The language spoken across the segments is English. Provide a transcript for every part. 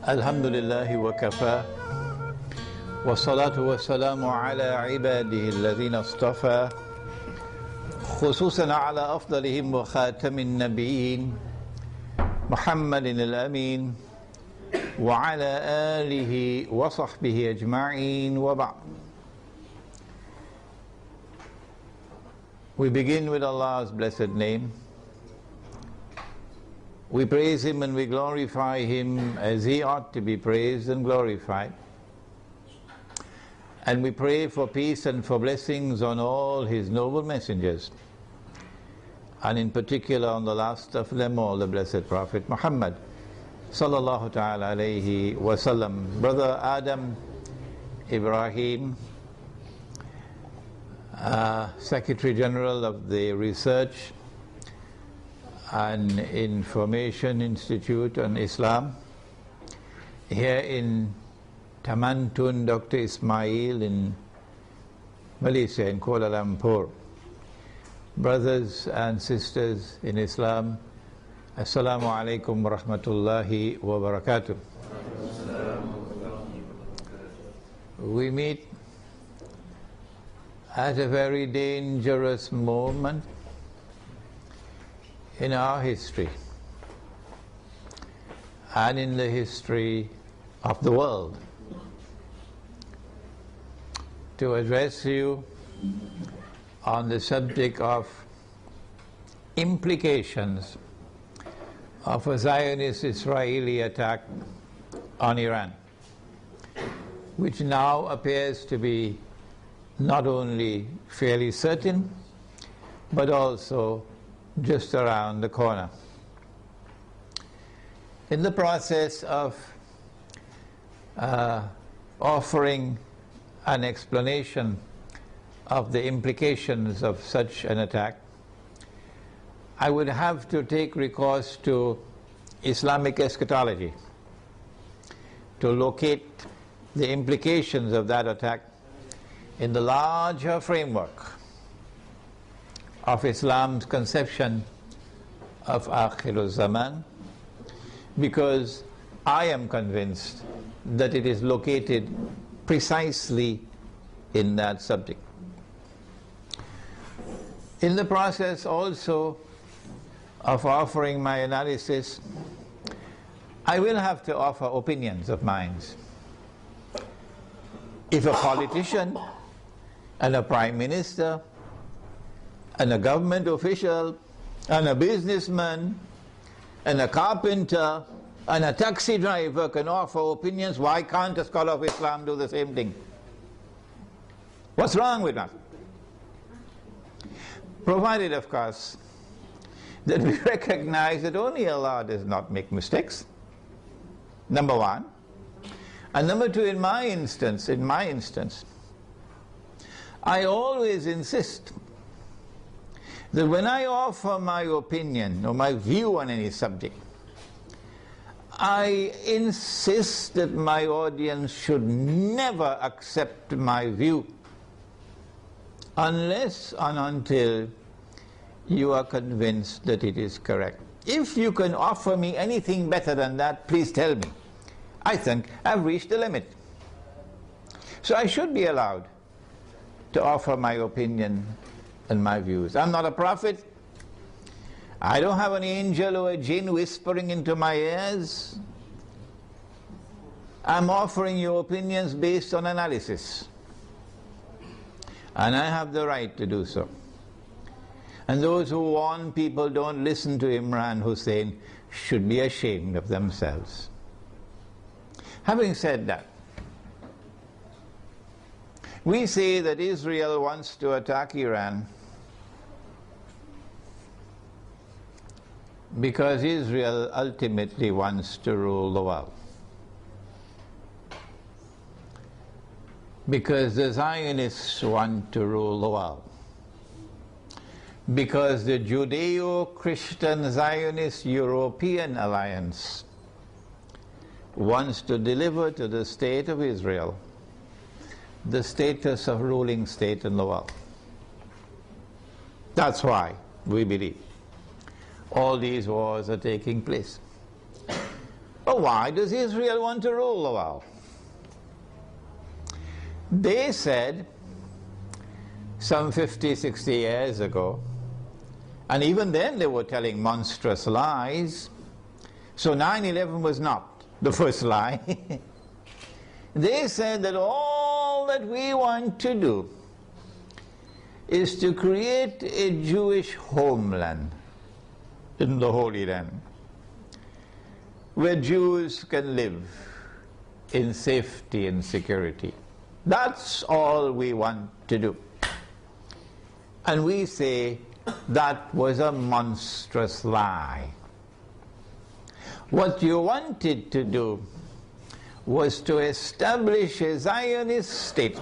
الحمد لله وكفى والصلاة والسلام على عباده الذين اصطفى خصوصا على أفضلهم وخاتم النبيين محمد الأمين وعلى آله وصحبه أجمعين وبعد. We begin with Allah's blessed name. We praise Him and we glorify Him as He ought to be praised and glorified. And we pray for peace and for blessings on all His noble messengers, and in particular on the last of them all, the blessed Prophet Muhammad sallallahu ta'ala alayhi wa sallam. Brother Adam Ibrahim, Secretary General of the Research and Information Institute on Islam, here in Tamantun, Dr. Ismail in Malaysia, in Kuala Lumpur. Brothers and sisters in Islam, Assalamu alaikum wa rahmatullahi wa barakatuh. We meet at a very dangerous moment in our history and in the history of the world to address you on the subject of implications of a Zionist Israeli attack on Iran, which now appears to be not only fairly certain but also just around the corner. In the process of offering an explanation of the implications of such an attack, I would have to take recourse to Islamic eschatology to locate the implications of that attack in the larger framework of Islam's conception of Akhirul Zaman, because I am convinced that it is located precisely in that subject. In the process also of offering my analysis, I will have to offer opinions of mine. If a politician and a prime minister and a government official and a businessman and a carpenter and a taxi driver can offer opinions, why can't a scholar of Islam do the same thing? What's wrong with that? Provided, of course, that we recognize that only Allah does not make mistakes, number one. And number two, in my instance, I always insist that when I offer my opinion or my view on any subject, I insist that my audience should never accept my view unless and until you are convinced that it is correct. If you can offer me anything better than that, please tell me. I think I've reached the limit. So I should be allowed to offer my opinion and my views. I'm not a prophet. I don't have an angel or a jinn whispering into my ears. I'm offering you opinions based on analysis. And I have the right to do so. And those who warn people don't listen to Imran Hussein should be ashamed of themselves. Having said that, we say that Israel wants to attack Iran because Israel ultimately wants to rule the world. Because the Zionists want to rule the world. Because the Judeo-Christian Zionist European Alliance wants to deliver to the state of Israel the status of ruling state in the world. That's why we believe all these wars are taking place. But why does Israel want to rule the world? They said some 50, 60 years ago, and even then they were telling monstrous lies. So 9/11 was not the first lie. They said that all that we want to do is to create a Jewish homeland in the Holy Land, where Jews can live in safety and security. That's all we want to do. And we say that was a monstrous lie. What you wanted to do was to establish a Zionist state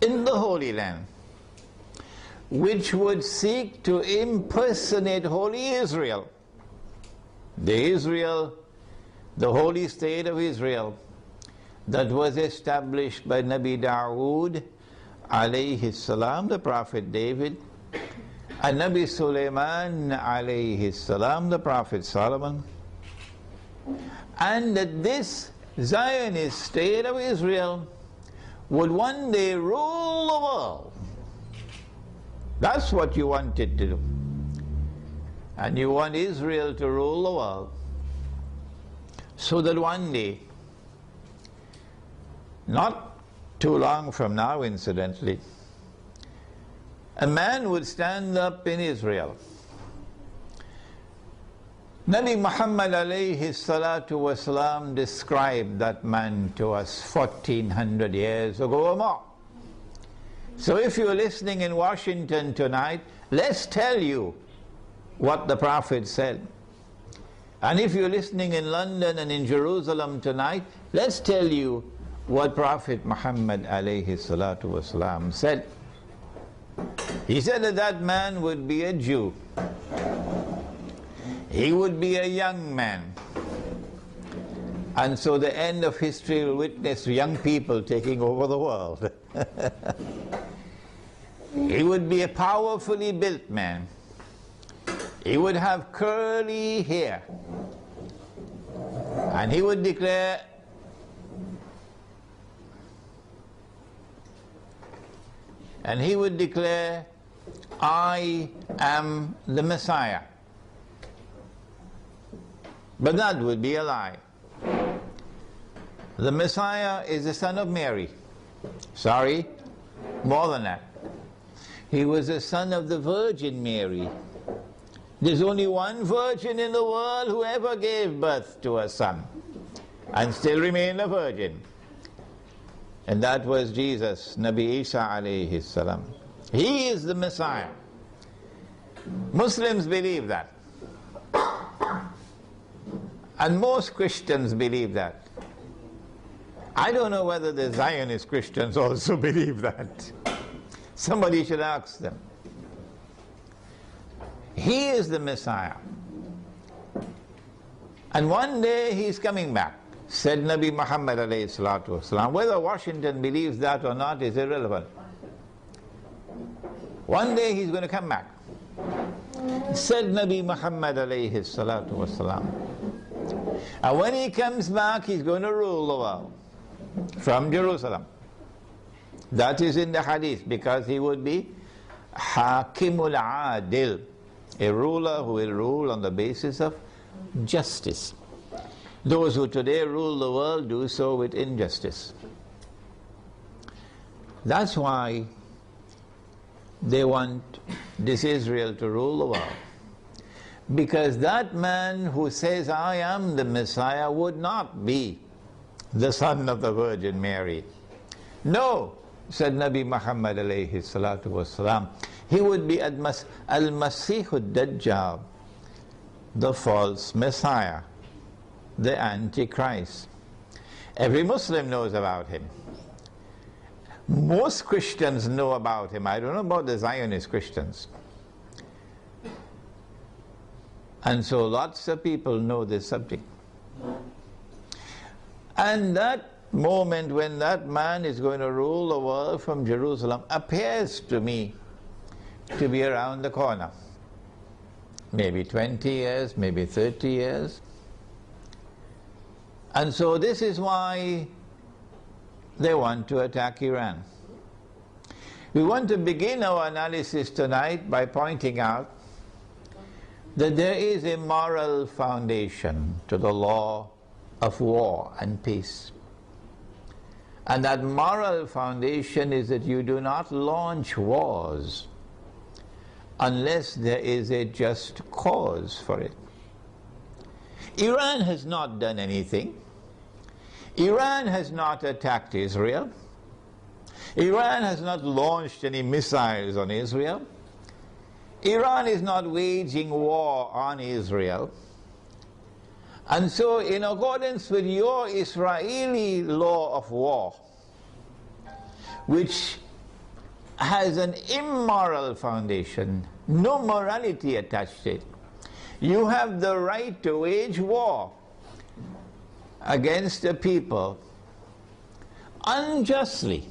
in the Holy Land, which would seek to impersonate Holy Israel, the holy state of Israel, that was established by Nabi Dawood alayhi salam, the Prophet David, and Nabi Sulaiman alayhi salam, the Prophet Solomon, and that this Zionist state of Israel would one day rule the world. That's what you wanted to do. And you want Israel to rule the world, so that one day, not too long from now incidentally, a man would stand up in Israel. Nabi Muhammad alayhi salatu wasalam described that man to us 1400 years ago or more. So if you're listening in Washington tonight, let's tell you what the Prophet said. And if you're listening in London and in Jerusalem tonight, let's tell you what Prophet Muhammad alayhi salatu wasalam said. He said that that man would be a Jew. He would be a young man. And so the end of history will witness young people taking over the world. He would be a powerfully built man. He would have curly hair. And he would declare, I am the Messiah. But that would be a lie. The Messiah is the son of Mary. Sorry, more than that. He was the son of the Virgin Mary. There's only one virgin in the world who ever gave birth to a son and still remained a virgin. And that was Jesus, Nabi Isa alayhi salam. He is the Messiah. Muslims believe that. And most Christians believe that. I don't know whether the Zionist Christians also believe that. Somebody should ask them. He is the Messiah. And one day he's coming back, said Nabi Muhammad alayhi salatu wasalam. Whether Washington believes that or not is irrelevant. One day he's going to come back, said Nabi Muhammad alayhi salatu wasalam. And when he comes back, he's going to rule the world from Jerusalem. That is in the hadith, because he would be Hakimul Adil, a ruler who will rule on the basis of justice. Those who today rule the world do so with injustice. That's why they want this Israel to rule the world. Because that man who says, I am the Messiah, would not be the son of the Virgin Mary. No, said Nabi Muhammad alayhi salatu wasalam, he would be al-Masih ad-Dajjal, the false Messiah, the Antichrist. Every Muslim knows about him. Most Christians know about him. I don't know about the Zionist Christians. And so lots of people know this subject. And that moment when that man is going to rule the world from Jerusalem appears to me to be around the corner. Maybe 20 years, maybe 30 years. And so this is why they want to attack Iran. We want to begin our analysis tonight by pointing out that there is a moral foundation to the law of war and peace. And that moral foundation is that you do not launch wars unless there is a just cause for it. Iran has not done anything. Iran has not attacked Israel. Iran has not launched any missiles on Israel. Iran is not waging war on Israel. And so, in accordance with your Israeli law of war, which has an immoral foundation, no morality attached to it, you have the right to wage war against the people unjustly.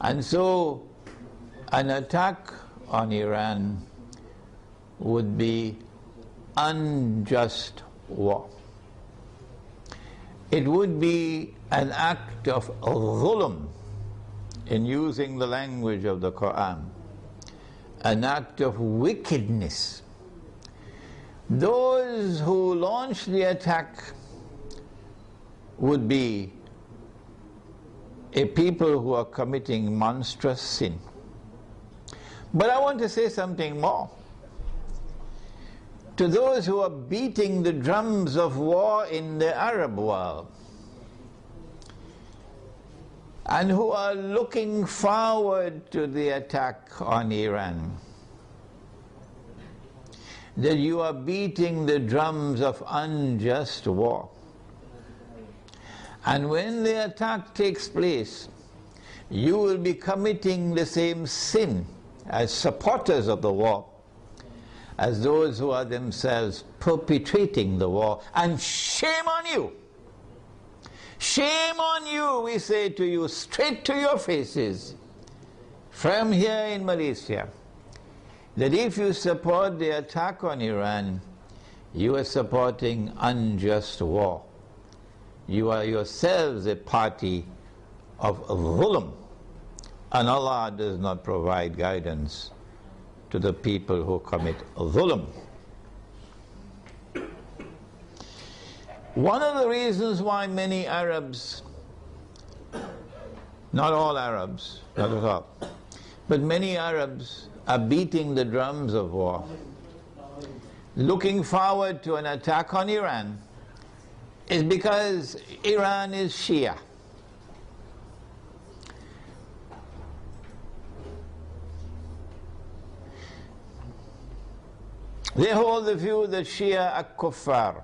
And so, an attack on Iran would be unjust war. It would be an act of dhulm, in using the language of the Quran, an act of wickedness. Those who launch the attack would be a people who are committing monstrous sin. But I want to say something more. To those who are beating the drums of war in the Arab world, and who are looking forward to the attack on Iran, that you are beating the drums of unjust war. And when the attack takes place, you will be committing the same sin as supporters of the war as those who are themselves perpetrating the war. And shame on you! Shame on you, we say to you, straight to your faces, from here in Malaysia, that if you support the attack on Iran, you are supporting unjust war. You are yourselves a party of dhulm, and Allah does not provide guidance to the people who commit dhulm. One of the reasons why many Arabs, not all Arabs, not at all, but many Arabs are beating the drums of war, looking forward to an attack on Iran, is because Iran is Shia. They hold the view that Shia are kuffar,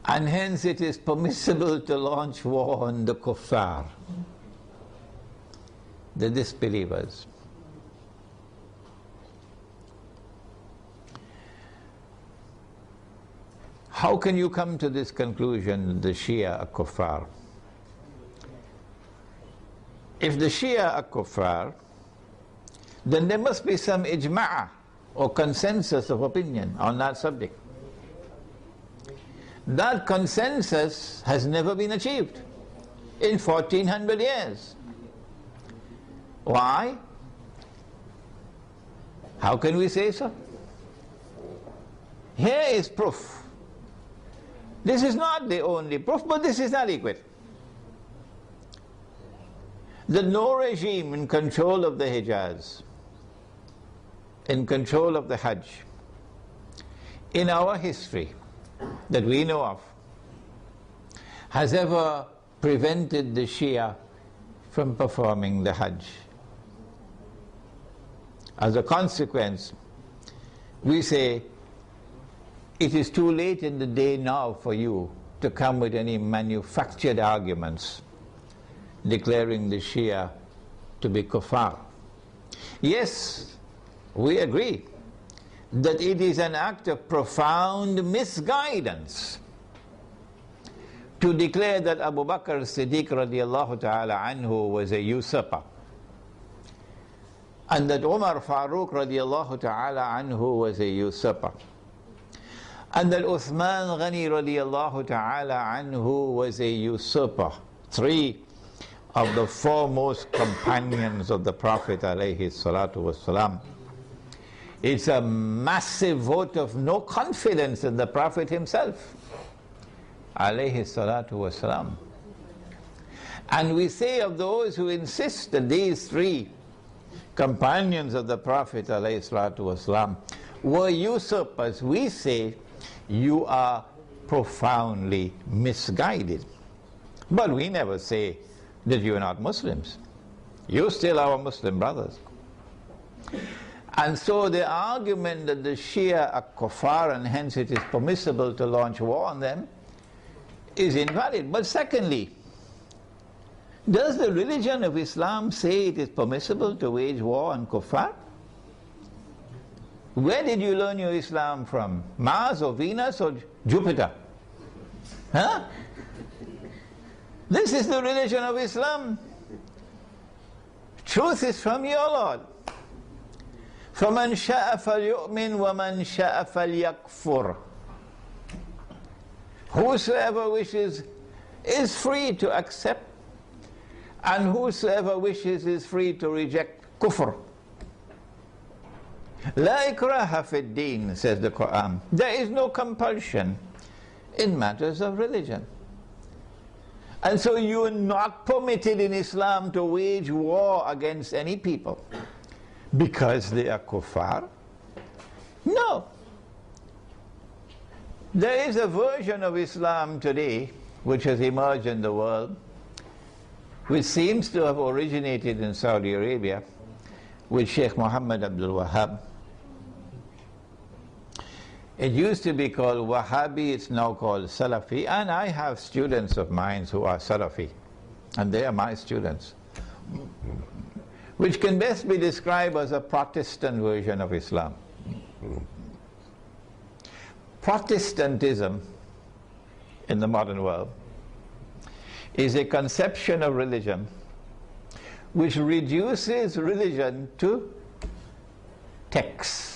and hence it is permissible to launch war on the kuffar, the disbelievers. How can you come to this conclusion, the Shia are kuffar? If the Shia are kuffar, then there must be some ijma' or consensus of opinion on that subject. That consensus has never been achieved in 1400 years. Why? How can we say so? Here is proof. This is not the only proof, but this is adequate. That no regime in control of the Hijaz, in control of the Hajj, in our history that we know of, has ever prevented the Shia from performing the Hajj. As a consequence, we say, it is too late in the day now for you to come with any manufactured arguments declaring the Shia to be kuffar. Yes, we agree that it is an act of profound misguidance to declare that Abu Bakr as-Siddiq radiallahu ta'ala anhu was a usurper, and that Umar Farooq radiallahu ta'ala anhu was a usurper, and that Uthman Ghani radiallahu ta'ala anhu was a usurper. Three of the foremost companions of the Prophet alayhi salatu wasalam. It's a massive vote of no confidence in the Prophet himself alayhi salatu wasalam. And we say of those who insist that these three companions of the Prophet alayhi salatu wasalam were usurpers, we say you are profoundly misguided. But we never say that you are not Muslims. You still are our Muslim brothers. And so the argument that the Shia are kuffar and hence it is permissible to launch war on them is invalid. But secondly, does the religion of Islam say it is permissible to wage war on kuffar? Where did you learn your Islam from? Mars or Venus or Jupiter? Huh? This is the religion of Islam. Truth is from your Lord. فَمَنْ شَاءَ فَلْيُؤْمِنْ وَمَنْ شَاءَ فَلْيَكْفُرْ. Whosoever wishes is free to accept, and whosoever wishes is free to reject kufr. لَا إِكْرَاهَ فِي الدِّينِ, says the Quran. There is no compulsion in matters of religion. And so you are not permitted in Islam to wage war against any people because they are kuffar. No. There is a version of Islam today which has emerged in the world, which seems to have originated in Saudi Arabia with Sheikh Muhammad Abdul Wahhab. It used to be called Wahhabi, it's now called Salafi, and I have students of mine who are Salafi, and they are my students, which can best be described as a Protestant version of Islam. Protestantism in the modern world is a conception of religion which reduces religion to texts,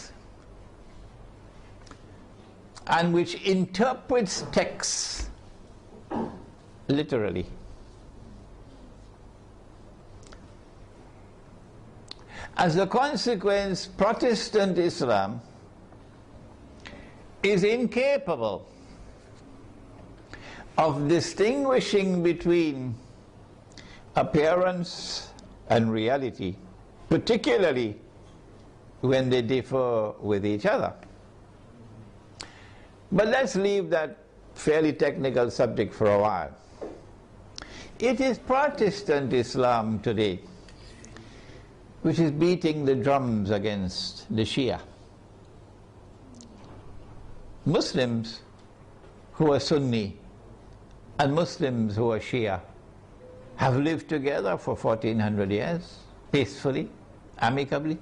and which interprets texts literally. As a consequence, Protestant Islam is incapable of distinguishing between appearance and reality, particularly when they differ with each other. But let's leave that fairly technical subject for a while. It is Protestant Islam today which is beating the drums against the Shia. Muslims who are Sunni and Muslims who are Shia have lived together for 1400 years, peacefully, amicably,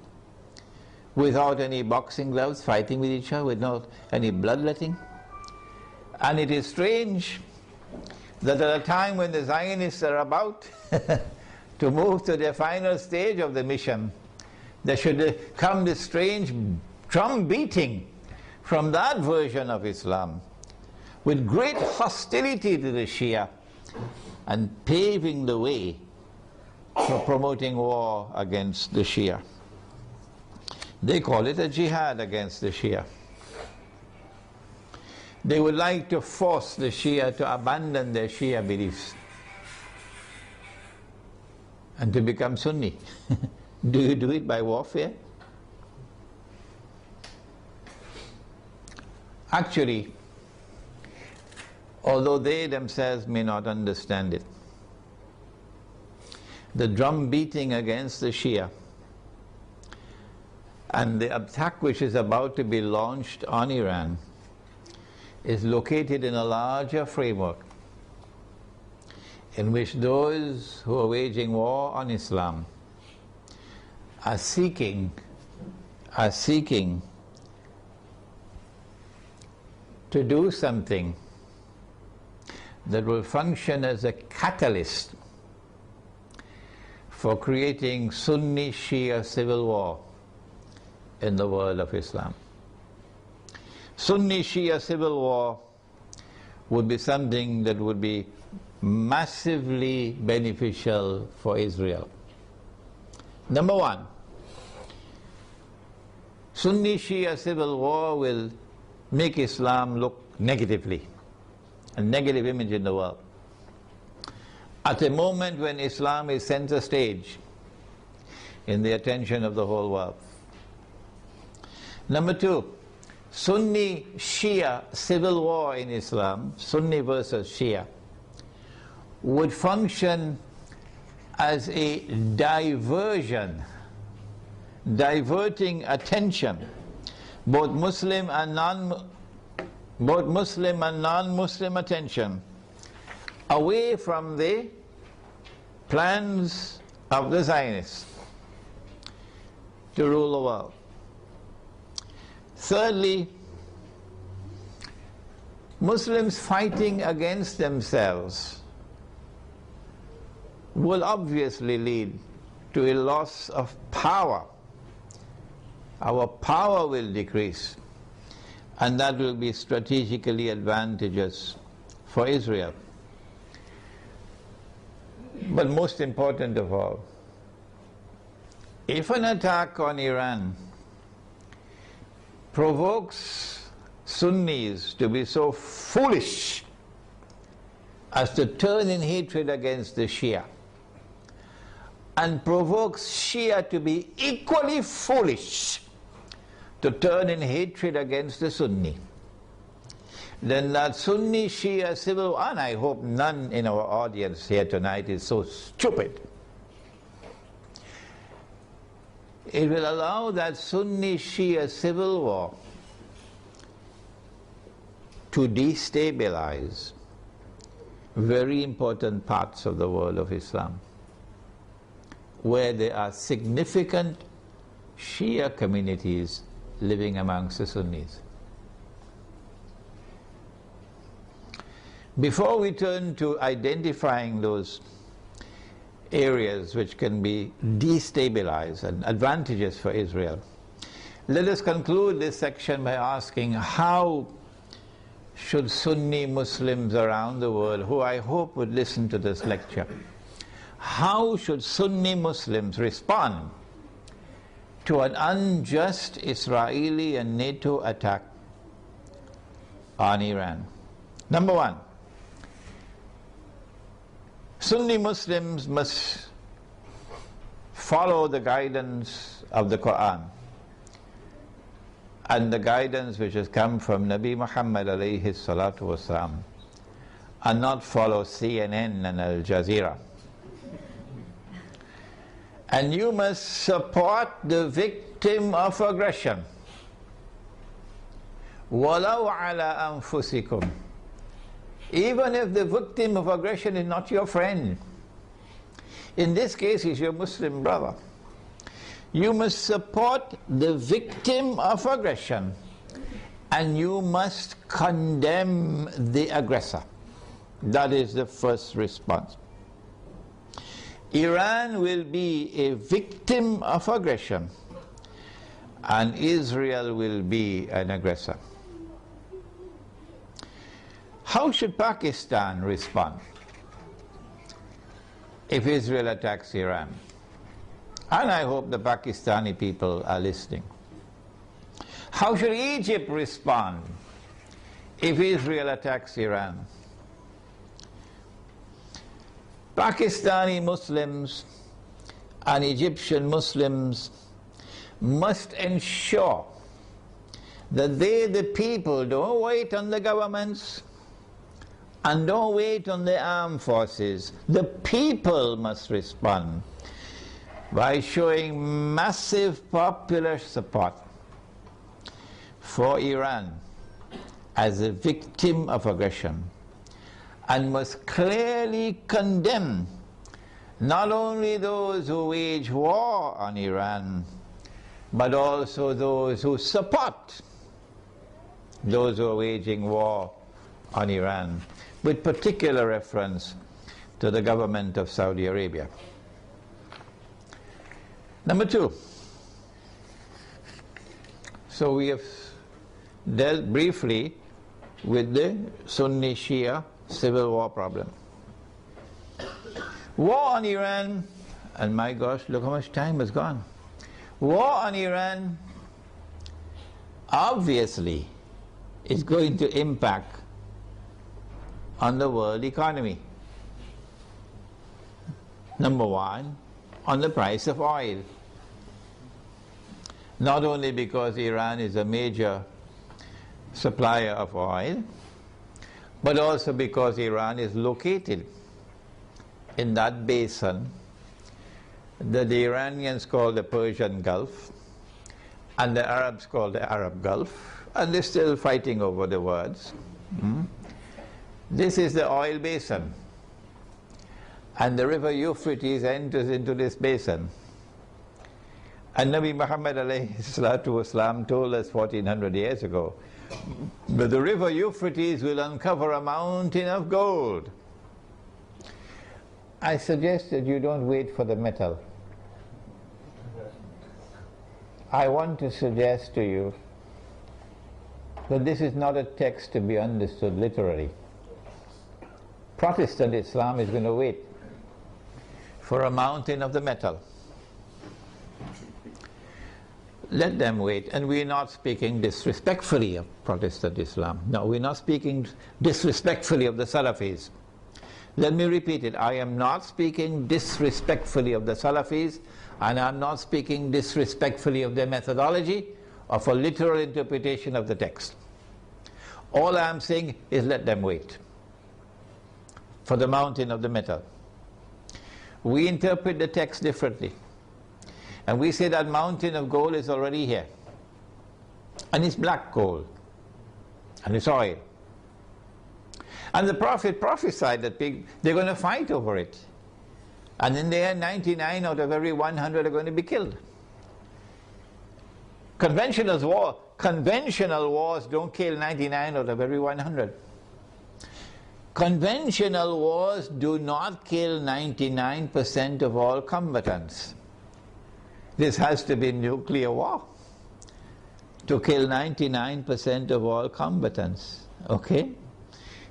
without any boxing gloves, fighting with each other, without any bloodletting. And it is strange that at a time when the Zionists are about to move to their final stage of the mission, there should come this strange drum beating from that version of Islam, with great hostility to the Shia, and paving the way for promoting war against the Shia. They call it a jihad against the Shia. They would like to force the Shia to abandon their Shia beliefs and to become Sunni. Do you do it by warfare? Actually, although they themselves may not understand it, the drum beating against the Shia and the attack which is about to be launched on Iran is located in a larger framework in which those who are waging war on Islam are seeking to do something that will function as a catalyst for creating Sunni-Shia civil war in the world of Islam. Sunni-Shia civil war would be something that would be massively beneficial for Israel. Number one, Sunni-Shia civil war will make Islam look negatively, a negative image in the world, at a moment when Islam is center stage in the attention of the whole world. Number two, Sunni-Shia civil war in Islam, Sunni versus Shia, would function as a diversion, diverting attention, both Muslim and non-Muslim attention, away from the plans of the Zionists to rule the world. Thirdly, Muslims fighting against themselves will obviously lead to a loss of power. Our power will decrease, and that will be strategically advantageous for Israel. But most important of all, if an attack on Iran provokes Sunnis to be so foolish as to turn in hatred against the Shia, and provokes Shia to be equally foolish to turn in hatred against the Sunni, then that Sunni-Shia civil war, and I hope none in our audience here tonight is so stupid, it will allow that Sunni-Shia civil war to destabilize very important parts of the world of Islam, where there are significant Shia communities living amongst the Sunnis. Before we turn to identifying those areas which can be destabilized and advantageous for Israel, let us conclude this section by asking, how should Sunni Muslims around the world, who I hope would listen to this lecture, how should Sunni Muslims respond to an unjust Israeli and NATO attack on Iran? Number one, Sunni Muslims must follow the guidance of the Quran and the guidance which has come from Nabi Muhammad alayhi salatu wasalam, and not follow CNN and Al Jazeera. And you must support the victim of aggression, walau ala anfusikum, even if the victim of aggression is not your friend. In this case, he's your Muslim brother. You must support the victim of aggression, and you must condemn the aggressor. That is the first response. Iran will be a victim of aggression, and Israel will be an aggressor. How should Pakistan respond if Israel attacks Iran? And I hope the Pakistani people are listening. How should Egypt respond if Israel attacks Iran? Pakistani Muslims and Egyptian Muslims must ensure that they, the people, don't wait on the governments and don't wait on the armed forces. The people must respond by showing massive popular support for Iran as a victim of aggression, and must clearly condemn not only those who wage war on Iran, but also those who support those who are waging war on Iran, with particular reference to the government of Saudi Arabia. Number two, so we have dealt briefly with the Sunni-Shia civil war problem. War on Iran, and my gosh, look how much time has gone. War on Iran obviously is going to impact on the world economy. Number one, on the price of oil. Not only because Iran is a major supplier of oil, but also because Iran is located in that basin that the Iranians call the Persian Gulf and the Arabs call the Arab Gulf, and they're still fighting over the words. This is the oil basin, and the river Euphrates enters into this basin. And Nabi Muhammad alayhi salatu wasalam told us 1400 years ago, but the river Euphrates will uncover a mountain of gold. I suggest that you don't wait for the metal. I want to suggest to you that this is not a text to be understood literally. Protestant Islam is going to wait for a mountain of the metal. Let them wait. And we're not speaking disrespectfully of Protestant Islam. No, we're not speaking disrespectfully of the Salafis. Let me repeat it. I am not speaking disrespectfully of the Salafis, and I'm not speaking disrespectfully of their methodology of a literal interpretation of the text. All I'm saying is let them wait for the mountain of the metal. We interpret the text differently. And we say that mountain of gold is already here. And it's black gold. And it's oil. And the Prophet prophesied that they're going to fight over it. And in the end, 99 out of every 100 are going to be killed. Conventional wars don't kill 99 out of every 100. Conventional wars do not kill 99% of all combatants. This has to be nuclear war to kill 99% of all combatants. Okay?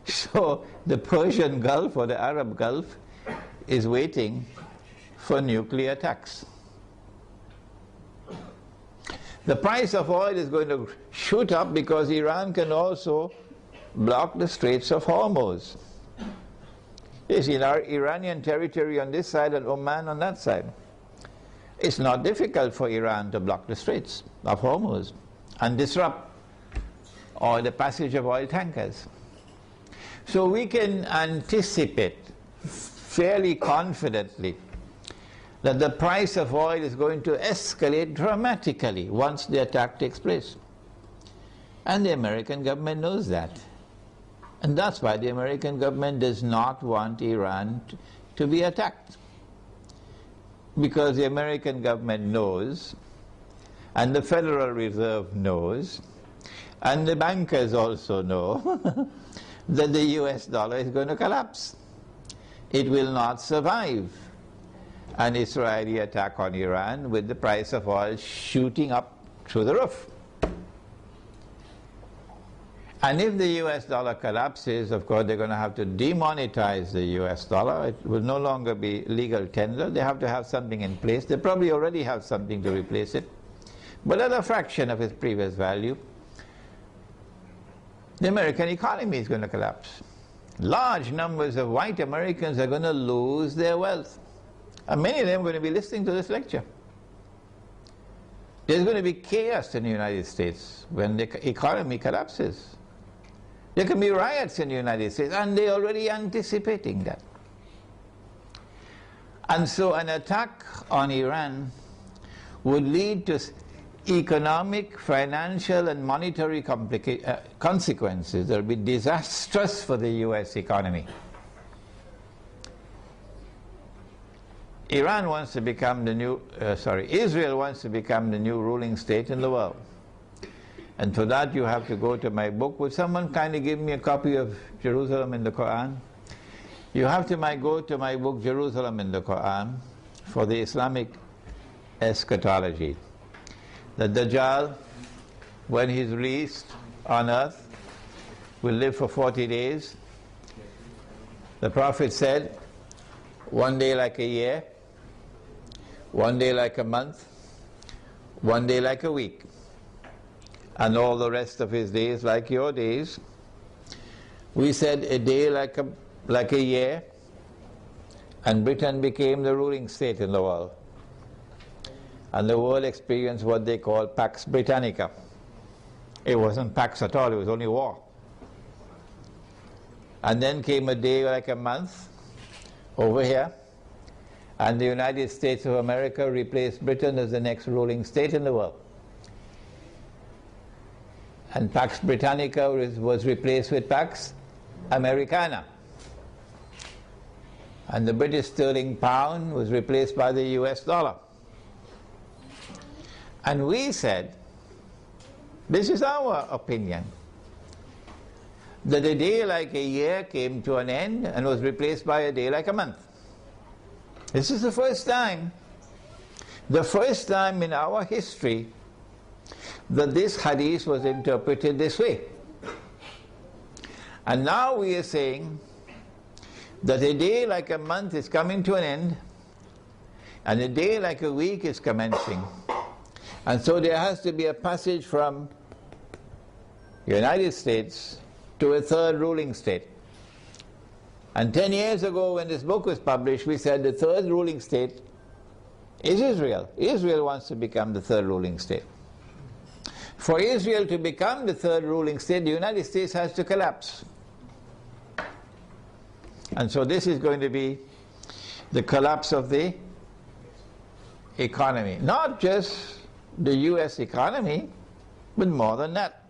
So the Persian Gulf or the Arab Gulf is waiting for nuclear attacks. The price of oil is going to shoot up because Iran can also block the Straits of Hormuz. It's in our Iranian territory on this side and Oman on that side. It's not difficult for Iran to block the Straits of Hormuz and disrupt the passage of oil tankers. So we can anticipate fairly confidently that the price of oil is going to escalate dramatically once the attack takes place. And the American government knows that. And that's why the American government does not want Iran to be attacked. Because the American government knows, and the Federal Reserve knows, and the bankers also know, that the US dollar is going to collapse. It will not survive an Israeli attack on Iran with the price of oil shooting up through the roof. And if the US dollar collapses, of course, they're going to have to demonetize the US dollar. It will no longer be legal tender. They have to have something in place. They probably already have something to replace it, but at a fraction of its previous value. The American economy is going to collapse. Large numbers of white Americans are going to lose their wealth. And many of them are going to be listening to this lecture. There's going to be chaos in the United States when the economy collapses. There can be riots in the United States, and they're already anticipating that. And so an attack on Iran would lead to economic, financial, and monetary consequences that will be disastrous for the US economy. Israel wants to become the new ruling state in the world. And for that you have to go to my book. Would someone kindly give me a copy of Jerusalem in the Quran? You have to go to my book, Jerusalem in the Quran, for the Islamic eschatology. The Dajjal, when he's released, on earth will live for 40 days. The Prophet said, one day like a year, one day like a month, one day like a week, and all the rest of his days like your days. We said a day like a year, and Britain became the ruling state in the world. And the world experienced what they call Pax Britannica. It wasn't Pax at all, it was only war. And then came a day like a month over here, and the United States of America replaced Britain as the next ruling state in the world. And Pax Britannica was replaced with Pax Americana. And the British sterling pound was replaced by the US dollar. And we said, this is our opinion, that a day like a year came to an end and was replaced by a day like a month. This is the first time in our history that this hadith was interpreted this way. And now we are saying that a day like a month is coming to an end and a day like a week is commencing. And so there has to be a passage from the United States to a third ruling state. And 10 years ago when this book was published, we said the third ruling state is Israel. Israel wants to become the third ruling state. For Israel to become the third ruling state, the United States has to collapse. And so this is going to be the collapse of the economy. Not just the US economy, but more than that.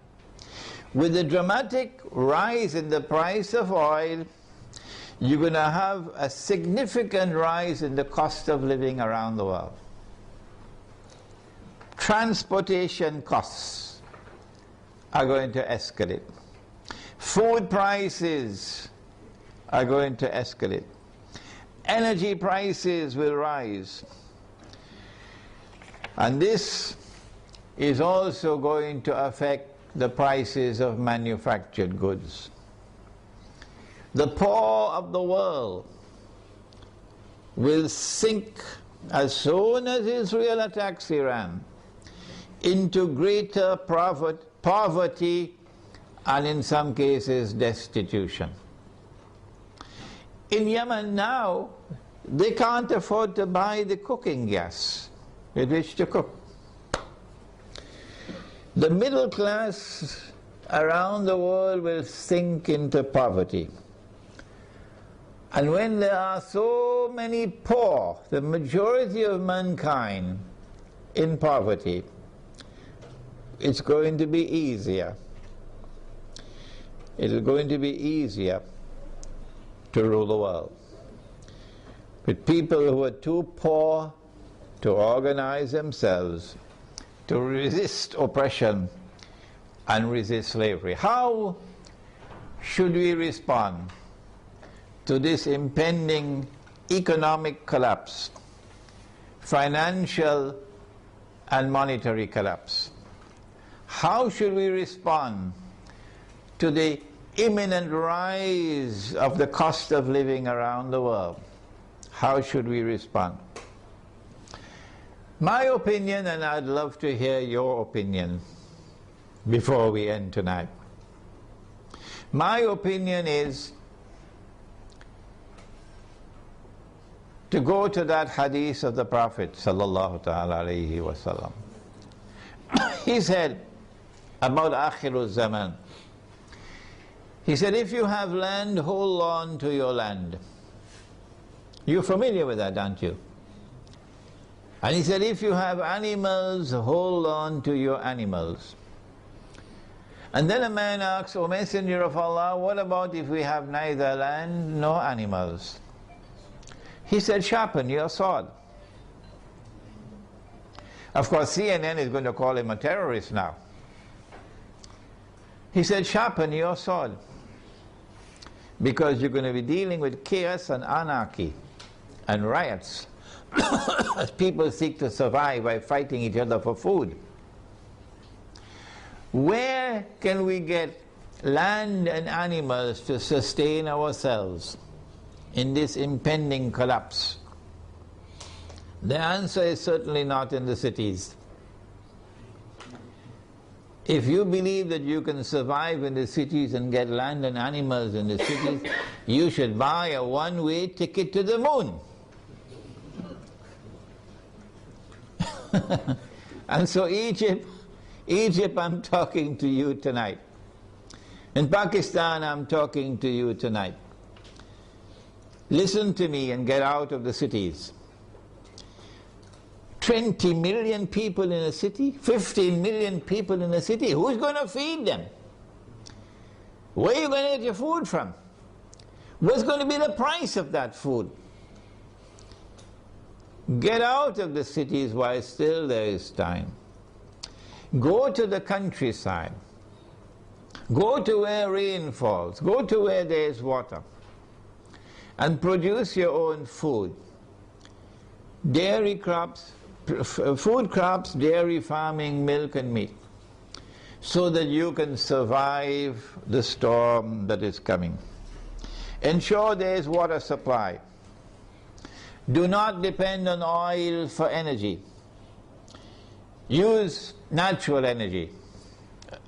With the dramatic rise in the price of oil, you're going to have a significant rise in the cost of living around the world. Transportation costs are going to escalate. Food prices are going to escalate. Energy prices will rise. And this is also going to affect the prices of manufactured goods. The poor of the world will sink as soon as Israel attacks Iran into greater poverty and in some cases destitution. In Yemen now, they can't afford to buy the cooking gas with which to cook. The middle class around the world will sink into poverty. And when there are so many poor, the majority of mankind in poverty, it's going to be easier. It is going to be easier to rule the world. With people who are too poor to organize themselves, to resist oppression and resist slavery. How should we respond to this impending economic collapse, financial and monetary collapse? How should we respond to the imminent rise of the cost of living around the world? How should we respond? My opinion, and I'd love to hear your opinion before we end tonight. My opinion is to go to that hadith of the Prophet sallallahu ta'ala alayhi wa sallam. He said about Akhirul Zaman, he said, if you have land, hold on to your land. You're familiar with that, aren't you? And he said, if you have animals, hold on to your animals. And then a man asks, O Messenger of Allah, what about if we have neither land nor animals? He said, sharpen your sword. Of course, CNN is going to call him a terrorist now. He said, sharpen your sword. Because you're going to be dealing with chaos and anarchy and riots as people seek to survive by fighting each other for food. Where can we get land and animals to sustain ourselves in this impending collapse? The answer is certainly not in the cities. If you believe that you can survive in the cities and get land and animals in the cities, you should buy a one-way ticket to the moon. And so Egypt, I'm talking to you tonight. In Pakistan, I'm talking to you tonight. Listen to me and get out of the cities. 20 million people in a city, 15 million people in a city, who's going to feed them? Where are you going to get your food from? What's going to be the price of that food? Get out of the cities while still there is time. Go to the countryside. Go to where rain falls. Go to where there is water. And produce your own food. Dairy crops, food crops, dairy farming, milk and meat, so that you can survive the storm that is coming. Ensure there is water supply. Do not depend on oil for energy. Use natural energy.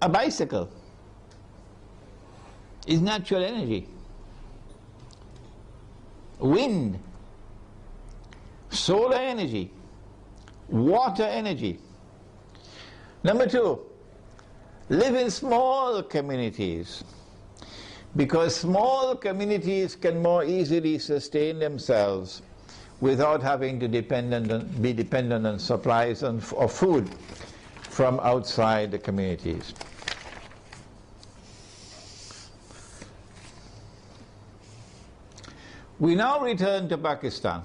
A bicycle is natural energy. Wind, solar energy, water energy. Number two, live in small communities, because small communities can more easily sustain themselves without having to be dependent on supplies of food from outside the communities. We now return to Pakistan.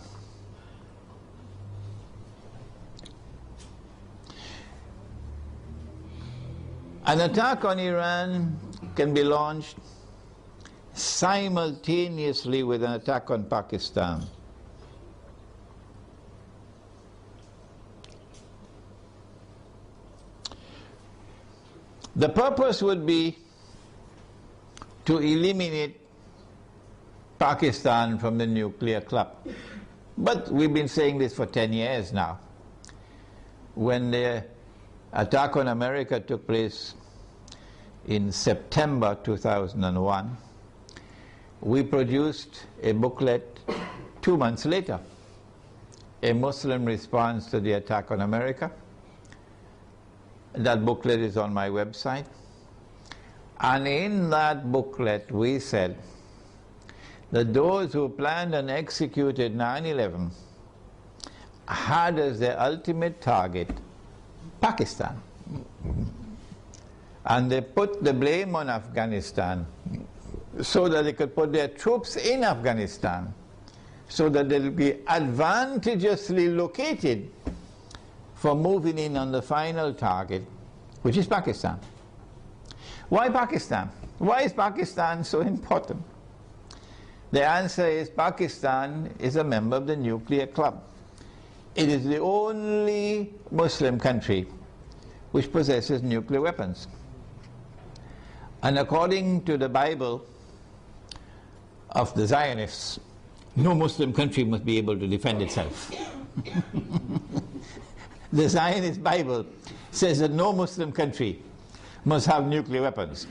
An attack on Iran can be launched simultaneously with an attack on Pakistan. The purpose would be to eliminate Pakistan from the nuclear club. But we've been saying this for 10 years now. When the attack on America took place in September 2001, we produced a booklet 2 months later, a Muslim response to the attack on America. That booklet is on my website. And in that booklet we said that those who planned and executed 9/11 had as their ultimate target Pakistan. And they put the blame on Afghanistan so that they could put their troops in Afghanistan, so that they'll be advantageously located for moving in on the final target, which is Pakistan. Why Pakistan? Why is Pakistan so important? The answer is Pakistan is a member of the nuclear club. It is the only Muslim country which possesses nuclear weapons. And according to the Bible of the Zionists, no Muslim country must be able to defend itself. The Zionist Bible says that no Muslim country must have nuclear weapons.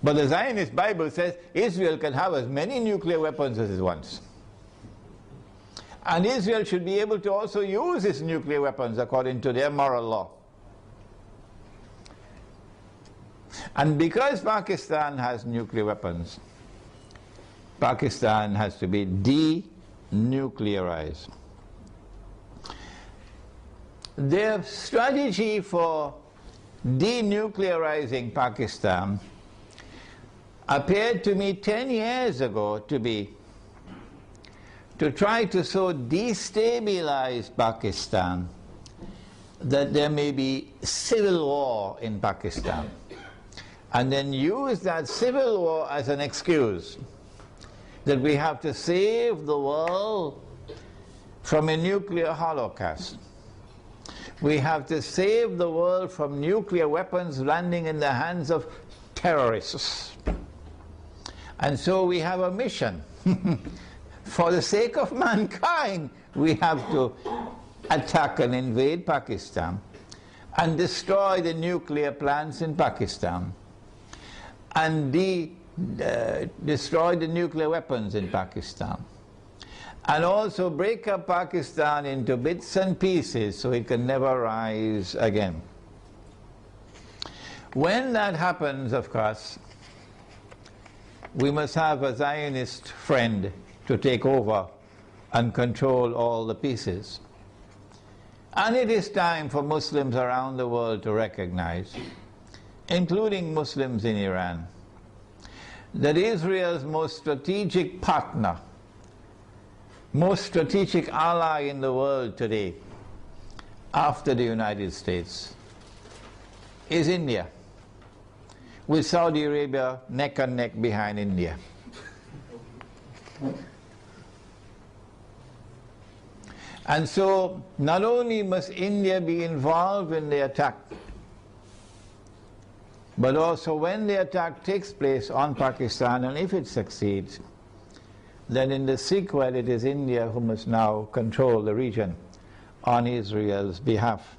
But the Zionist Bible says Israel can have as many nuclear weapons as it wants. And Israel should be able to also use its nuclear weapons according to their moral law. And because Pakistan has nuclear weapons, Pakistan has to be denuclearized. Their strategy for denuclearizing Pakistan appeared to me 10 years ago to be to try to so destabilize Pakistan that there may be civil war in Pakistan, and then use that civil war as an excuse that we have to save the world from a nuclear holocaust. We have to save the world from nuclear weapons landing in the hands of terrorists. And so we have a mission. For the sake of mankind, we have to attack and invade Pakistan and destroy the nuclear plants in Pakistan and destroy the nuclear weapons in Pakistan, and also break up Pakistan into bits and pieces so it can never rise again. When that happens, of course, we must have a Zionist friend to take over and control all the pieces. And it is time for Muslims around the world to recognize, including Muslims in Iran, that Israel's most strategic partner, most strategic ally in the world today, after the United States, is India, with Saudi Arabia neck and neck behind India. And so, not only must India be involved in the attack, but also when the attack takes place on Pakistan, and if it succeeds, then in the sequel it is India who must now control the region on Israel's behalf.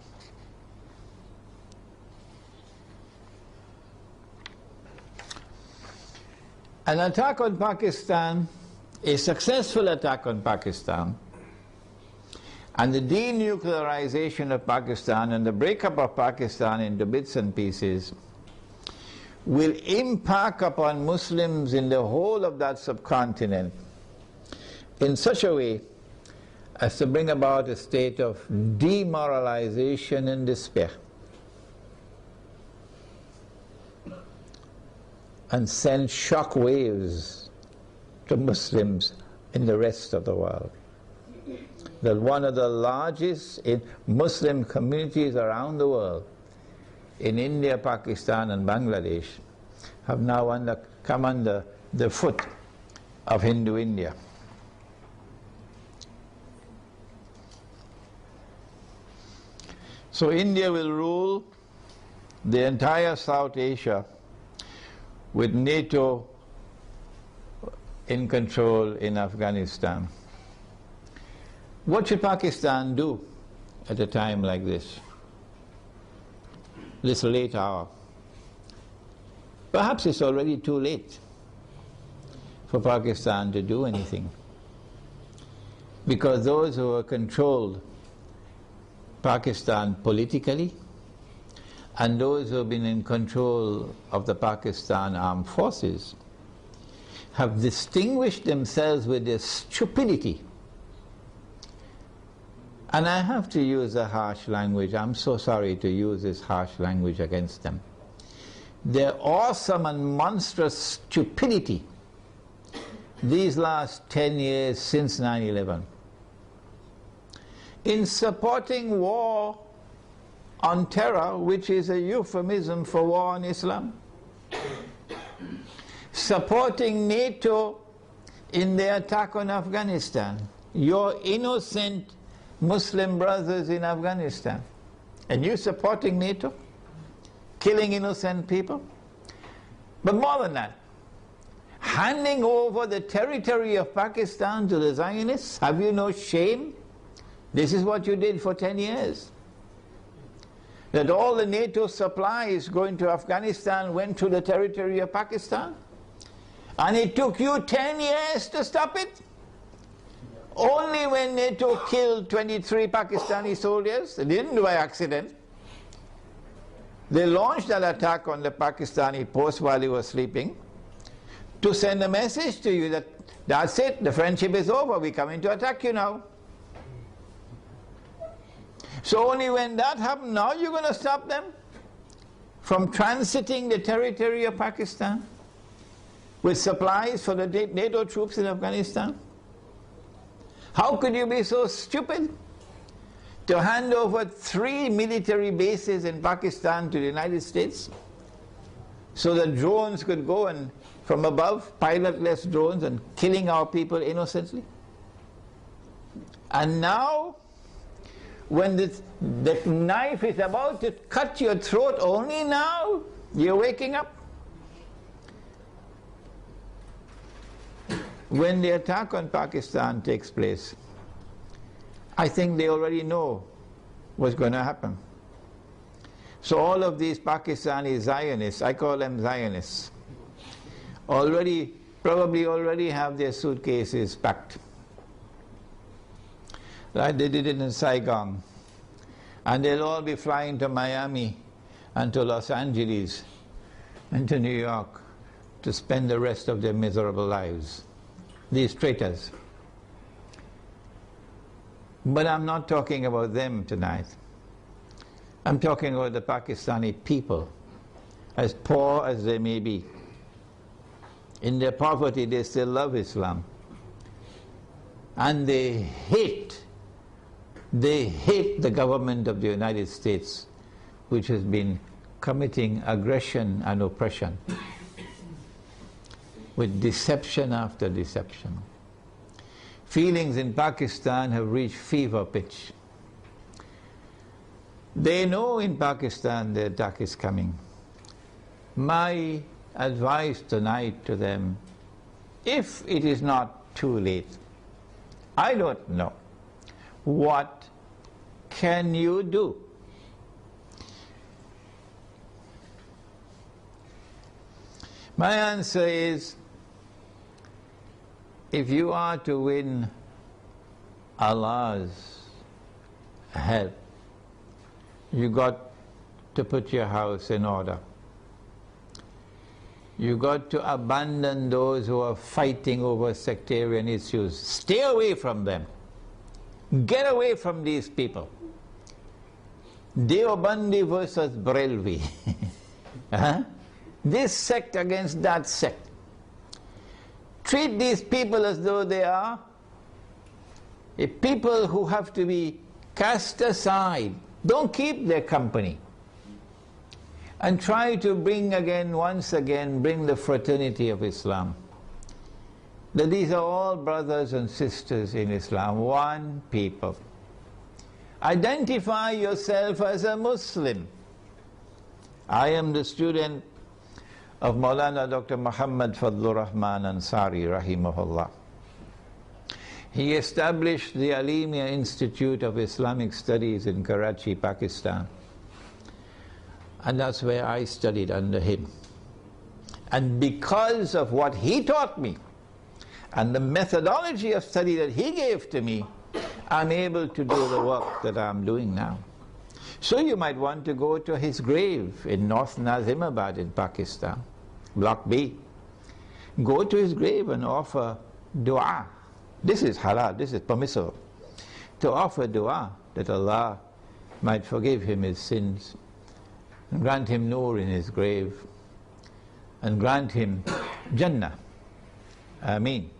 An attack on Pakistan, a successful attack on Pakistan, and the denuclearization of Pakistan and the breakup of Pakistan into bits and pieces will impact upon Muslims in the whole of that subcontinent in such a way as to bring about a state of demoralization and despair, and send shock waves to Muslims in the rest of the world. That one of the largest Muslim communities around the world, in India, Pakistan and Bangladesh, have now come under the foot of Hindu India. So India will rule the entire South Asia with NATO in control in Afghanistan. What should Pakistan do at a time like this late hour? Perhaps it's already too late for Pakistan to do anything, because those who have controlled Pakistan politically and those who have been in control of the Pakistan armed forces have distinguished themselves with their stupidity. And I have to use a harsh language. I'm so sorry to use this harsh language against them. Their awesome and monstrous stupidity these last 10 years since 9/11 in supporting war on terror, which is a euphemism for war on Islam, supporting NATO in the attack on Afghanistan, your innocent Muslim brothers in Afghanistan, and you supporting NATO, killing innocent people. But more than that, handing over the territory of Pakistan to the Zionists. Have you no shame? This is what you did for 10 years. That all the NATO supplies going to Afghanistan went to the territory of Pakistan, and it took you 10 years to stop it. Only when NATO killed 23 Pakistani soldiers, they didn't do by accident. They launched that attack on the Pakistani post while he was sleeping to send a message to you that that's it, the friendship is over, we're coming to attack you now. So only when that happened, now you're going to stop them from transiting the territory of Pakistan with supplies for the NATO troops in Afghanistan? How could you be so stupid to hand over 3 military bases in Pakistan to the United States so that drones could go and from above, pilotless drones, and killing our people innocently? And now when the knife is about to cut your throat, only now you're waking up? When the attack on Pakistan takes place, I think they already know what's going to happen. So all of these Pakistani Zionists, I call them Zionists, probably already have their suitcases packed. Like they did it in Saigon. And they'll all be flying to Miami and to Los Angeles and to New York to spend the rest of their miserable lives. These traitors. But I'm not talking about them tonight. I'm talking about the Pakistani people, as poor as they may be. In their poverty, they still love Islam. And they hate the government of the United States, which has been committing aggression and oppression with deception after deception. Feelings in Pakistan have reached fever pitch. They know in Pakistan the attack is coming. My advice tonight to them, if it is not too late, I don't know, what can you do? My answer is, if you are to win Allah's help, you got to put your house in order. You got to abandon those who are fighting over sectarian issues. Stay away from them. Get away from these people. Deobandi versus Barelvi. This sect against that sect. Treat these people as though they are a people who have to be cast aside. Don't keep their company. And try to bring once again, the fraternity of Islam. That these are all brothers and sisters in Islam, one people. Identify yourself as a Muslim. I am the student of Maulana Dr. Muhammad Fadlur Rahman Ansari, rahimahullah. He established the Alimia Institute of Islamic Studies in Karachi, Pakistan. And that's where I studied under him. And because of what he taught me, and the methodology of study that he gave to me, I'm able to do the work that I'm doing now. So you might want to go to his grave in North Nazimabad in Pakistan, Block B. Go to his grave and offer dua. This is halal, this is permissible. To offer dua that Allah might forgive him his sins, and grant him nur in his grave, and grant him Jannah. Ameen.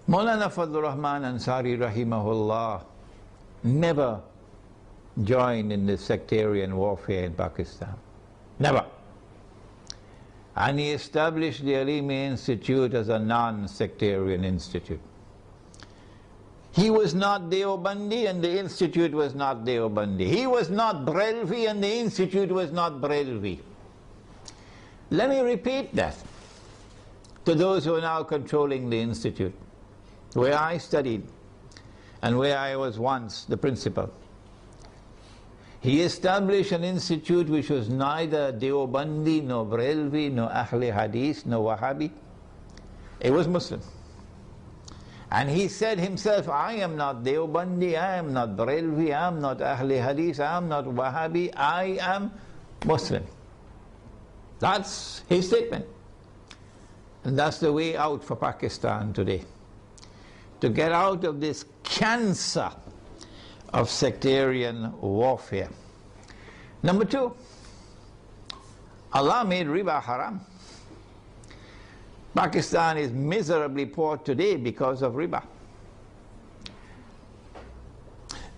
Maulana Fadlur Rahman Ansari rahimahullah never joined in the sectarian warfare in Pakistan. Never. And he established the Alimia Institute as a non-sectarian institute. He was not Deobandi and the institute was not Deobandi. He was not Barelvi and the institute was not Barelvi. Let me repeat that to those who are now controlling the institute, where I studied and where I was once the principal. He established an institute which was neither Deobandi, nor Barelvi, nor Ahli Hadith, nor Wahhabi. It was Muslim. And he said himself, I am not Deobandi, I am not Barelvi, I am not Ahli Hadith, I am not Wahhabi, I am Muslim. That's his statement. And that's the way out for Pakistan today. To get out of this cancer of sectarian warfare. Number two, Allah made riba haram. Pakistan is miserably poor today because of riba.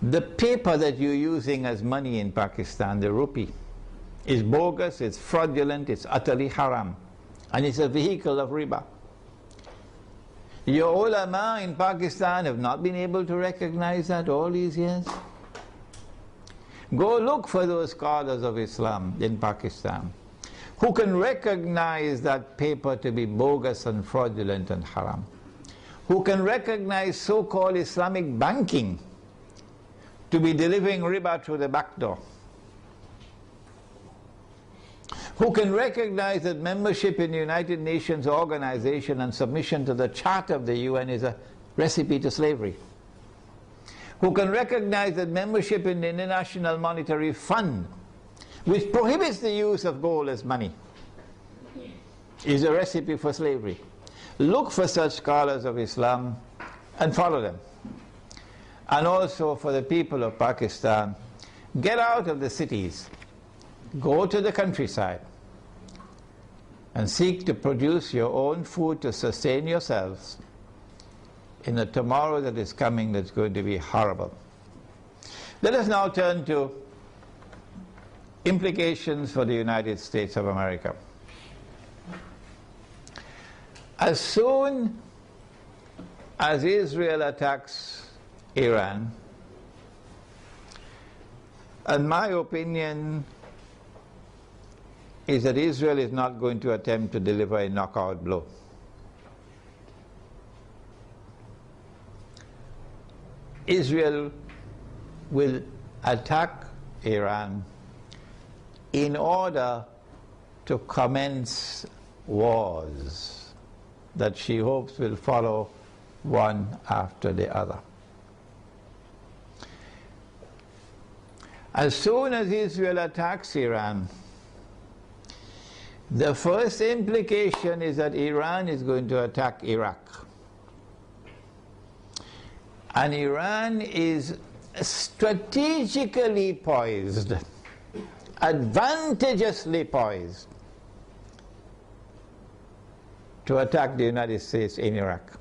The paper that you're using as money in Pakistan, the rupee, is bogus, it's fraudulent, it's utterly haram. And it's a vehicle of riba. Your ulama in Pakistan have not been able to recognize that all these years. Go look for those scholars of Islam in Pakistan who can recognize that paper to be bogus and fraudulent and haram, who can recognize so-called Islamic banking to be delivering riba through the back door, who can recognize that membership in the United Nations organization and submission to the Charter of the UN is a recipe to slavery, who can recognize that membership in the International Monetary Fund, which prohibits the use of gold as money, is a recipe for slavery. Look for such scholars of Islam and follow them. And also for the people of Pakistan, get out of the cities, go to the countryside, and seek to produce your own food to sustain yourselves in a tomorrow that is coming that's going to be horrible. Let us now turn to implications for the United States of America. As soon as Israel attacks Iran, and my opinion is that Israel is not going to attempt to deliver a knockout blow. Israel will attack Iran in order to commence wars that she hopes will follow one after the other. As soon as Israel attacks Iran, the first implication is that Iran is going to attack Iraq. And Iran is strategically poised, advantageously poised, to attack the United States in Iraq.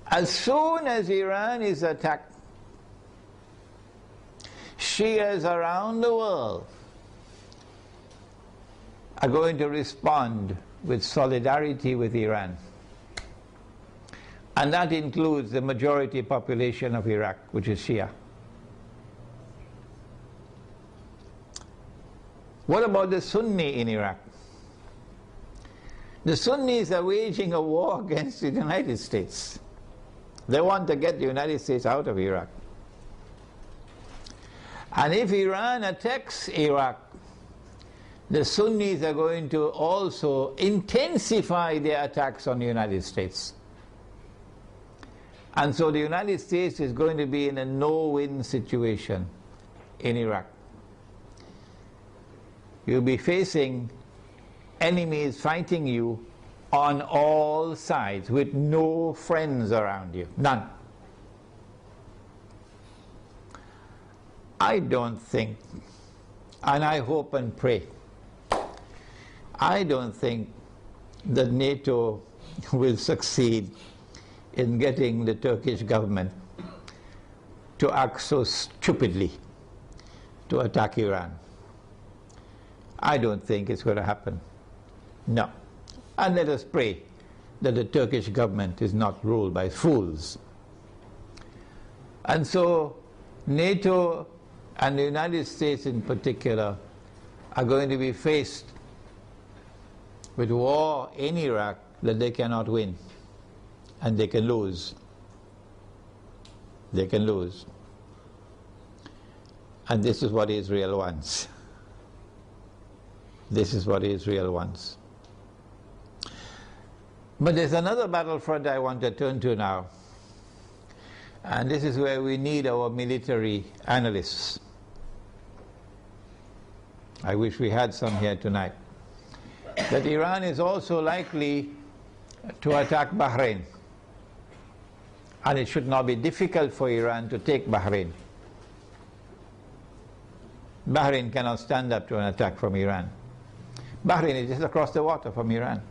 As soon as Iran is attacked, Shias around the world are going to respond with solidarity with Iran. And that includes the majority population of Iraq, which is Shia. What about the Sunni in Iraq? The Sunnis are waging a war against the United States. They want to get the United States out of Iraq. And if Iran attacks Iraq, the Sunnis are going to also intensify their attacks on the United States. And so the United States is going to be in a no-win situation in Iraq. You'll be facing enemies fighting you on all sides with no friends around you, none. I don't think, and I hope and pray, I don't think that NATO will succeed in getting the Turkish government to act so stupidly to attack Iran. I don't think it's going to happen. No. And let us pray that the Turkish government is not ruled by fools. And so NATO and the United States in particular are going to be faced with war in Iraq that they cannot win. And they can lose. They can lose. And this is what Israel wants. This is what Israel wants. But there's another battlefront I want to turn to now. And this is where we need our military analysts. I wish we had some here tonight. That Iran is also likely to attack Bahrain. And it should not be difficult for Iran to take Bahrain. Bahrain cannot stand up to an attack from Iran. Bahrain is just across the water from Iran.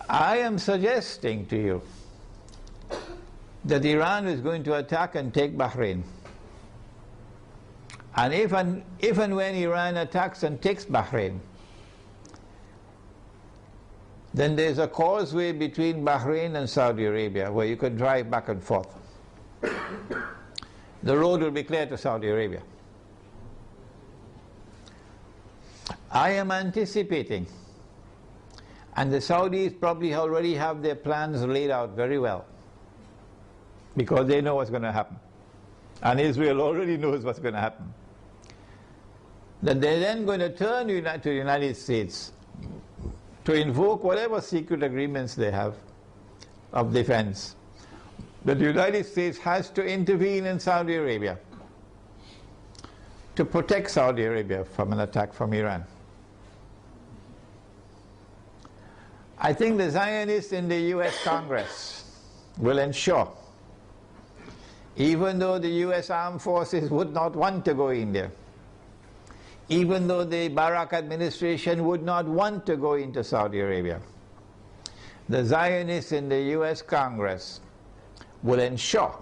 I am suggesting to you that Iran is going to attack and take Bahrain. And if and when Iran attacks and takes Bahrain, Then there's a causeway between Bahrain and Saudi Arabia where you could drive back and forth. The road will be clear to Saudi Arabia. I am anticipating, and the Saudis probably already have their plans laid out very well, because they know what's going to happen. And Israel already knows what's going to happen. That they're then going to turn to the United States to invoke whatever secret agreements they have of defense. That the United States has to intervene in Saudi Arabia to protect Saudi Arabia from an attack from Iran. I think the Zionists in the US Congress will ensure, even though the US armed forces would not want to go in there, even though the Barak administration would not want to go into Saudi Arabia, the Zionists in the US Congress will ensure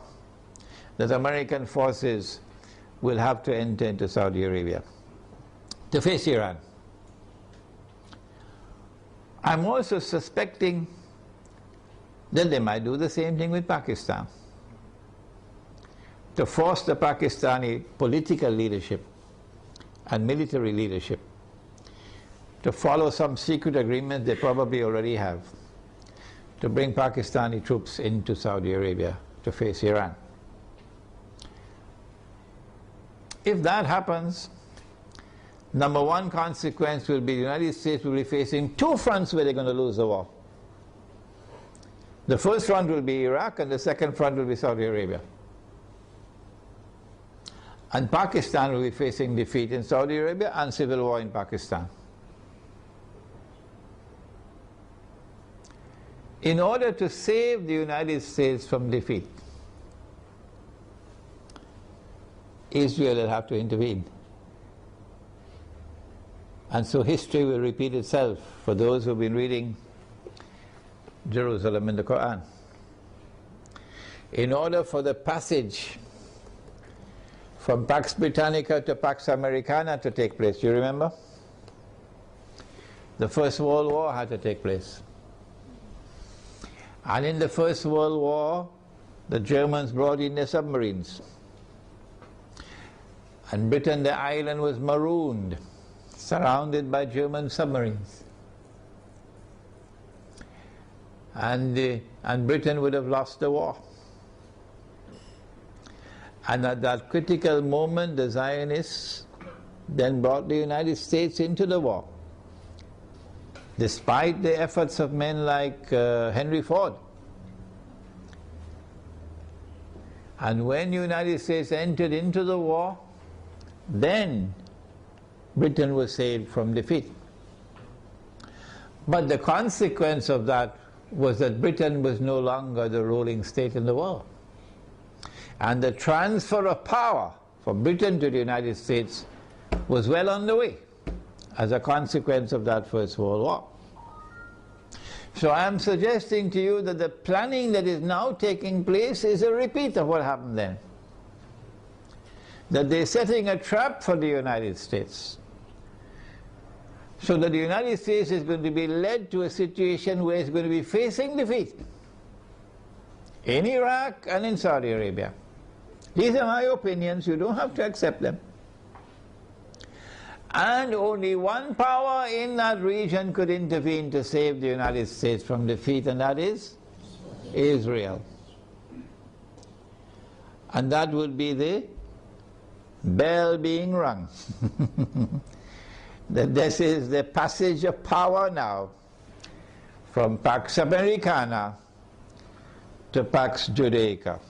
that American forces will have to enter into Saudi Arabia to face Iran. I'm also suspecting that they might do the same thing with Pakistan, to force the Pakistani political leadership and military leadership to follow some secret agreement they probably already have, to bring Pakistani troops into Saudi Arabia to face Iran. If that happens, number one consequence will be the United States will be facing two fronts where they're going to lose the war. The first front will be Iraq, and the second front will be Saudi Arabia. And Pakistan will be facing defeat in Saudi Arabia and civil war in Pakistan. In order to save the United States from defeat, Israel will have to intervene. And so history will repeat itself for those who have been reading Jerusalem in the Quran. In order for the passage from Pax Britannica to Pax Americana to take place, you remember? The First World War had to take place. And in the First World War, the Germans brought in their submarines. And Britain, the island, was marooned, surrounded by German submarines. And Britain would have lost the war. And at that critical moment, the Zionists then brought the United States into the war, despite the efforts of men like Henry Ford. And when the United States entered into the war, then Britain was saved from defeat. But the consequence of that was that Britain was no longer the ruling state in the world. And the transfer of power from Britain to the United States was well on the way as a consequence of that First World War. So I am suggesting to you that the planning that is now taking place is a repeat of what happened then. That they're setting a trap for the United States, so that the United States is going to be led to a situation where it's going to be facing defeat in Iraq and in Saudi Arabia. These are my opinions, you don't have to accept them. And only one power in that region could intervene to save the United States from defeat, and that is Israel. And that would be the bell being rung. That this is the passage of power now from Pax Americana to Pax Judaica.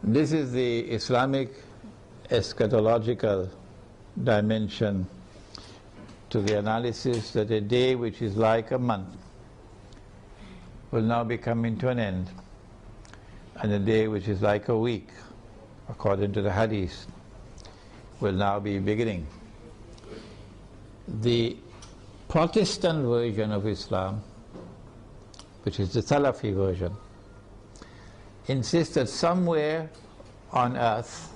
This is the Islamic eschatological dimension to the analysis that a day which is like a month will now be coming to an end. and a day which is like a week, according to the hadith, will now be beginning. The Protestant version of Islam, which is the Salafi version, insists that somewhere on earth,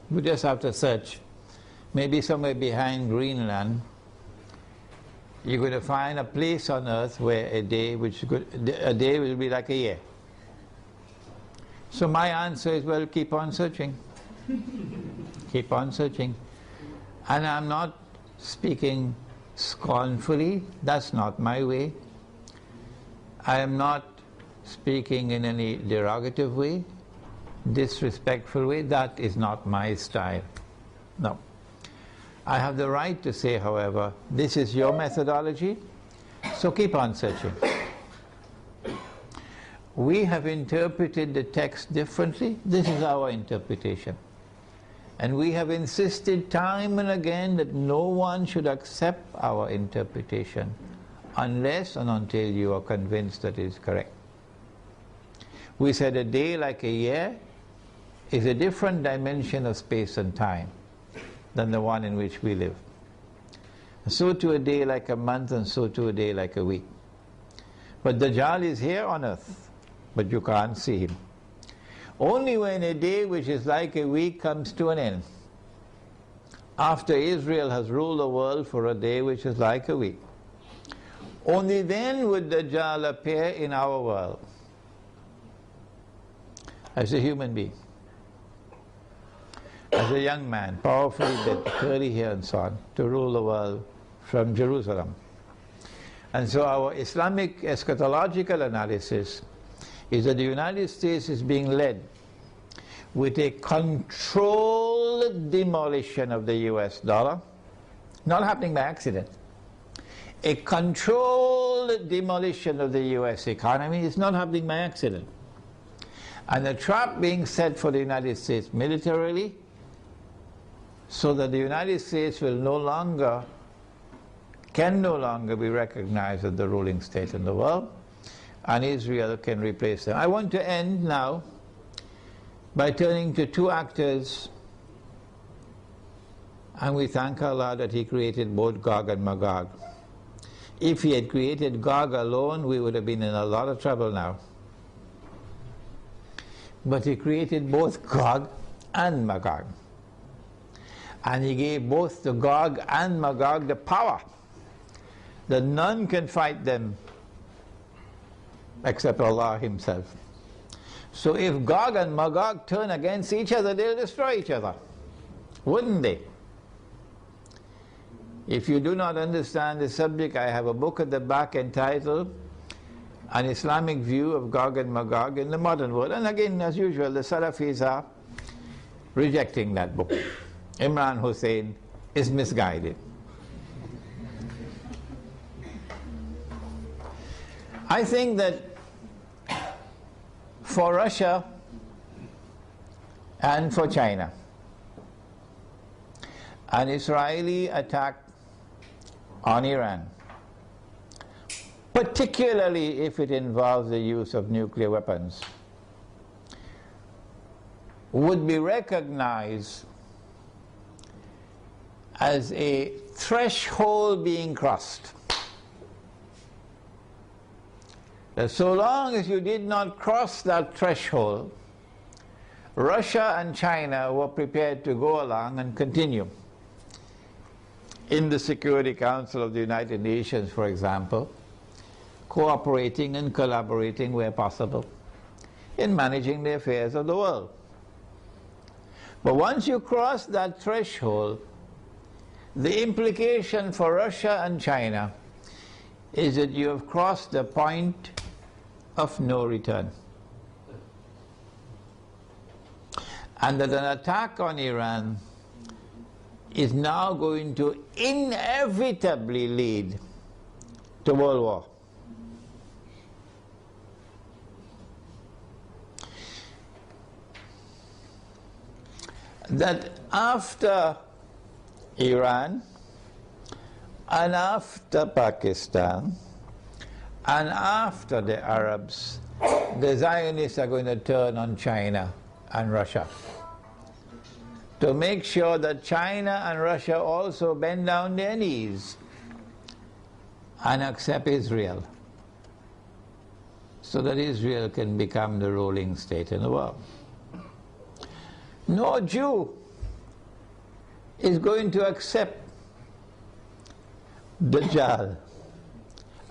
we just have to search, maybe somewhere behind Greenland, you're going to find a place on earth where a day will be like a year. So my answer is, well, keep on searching. Keep on searching. And I'm not speaking scornfully, that's not my way. I am not speaking in any derogative way, disrespectful way, that is not my style. No. I have the right to say, however, this is your methodology, so keep on searching. We have interpreted the text differently, this is our interpretation. And we have insisted time and again that no one should accept our interpretation unless and until you are convinced that it is correct. We said a day like a year is a different dimension of space and time than the one in which we live. So too a day like a month, and so too a day like a week. But Dajjal is here on earth, but you can't see him. Only when a day which is like a week comes to an end, after Israel has ruled the world for a day which is like a week, only then would Dajjal appear in our world as a human being, as a young man, powerfully lit, curly hair and so on, to rule the world from Jerusalem. And so our Islamic eschatological analysis is that the United States is being led with a controlled demolition of the US dollar, not happening by accident. A controlled demolition of the US economy is not happening by accident. And a trap being set for the United States militarily, so that the United States will can no longer be recognized as the ruling state in the world, and Israel can replace them. I want to end now by turning to two actors, and we thank Allah that He created both Gog and Magog. If He had created Gog alone, we would have been in a lot of trouble now. But He created both Gog and Magog. And He gave both the Gog and Magog the power that none can fight them except Allah Himself. So if Gog and Magog turn against each other, they'll destroy each other, wouldn't they? If you do not understand the subject, I have a book at the back entitled An Islamic View of Gog and Magog in the Modern World. And again, as usual, the Salafis are rejecting that book. Imran Hussein is misguided. I think that for Russia and for China, an Israeli attack on Iran, particularly if it involves the use of nuclear weapons, would be recognized as a threshold being crossed. That so long as you did not cross that threshold, Russia and China were prepared to go along and continue. In the Security Council of the United Nations, for example, cooperating and collaborating where possible in managing the affairs of the world. But once you cross that threshold, the implication for Russia and China is that you have crossed the point of no return. And that an attack on Iran is now going to inevitably lead to world war. That after Iran and after Pakistan and after the Arabs the Zionists are going to turn on China and Russia to make sure that China and Russia also bend down their knees and accept Israel, so that Israel can become the ruling state in the world. No Jew is going to accept Dajjal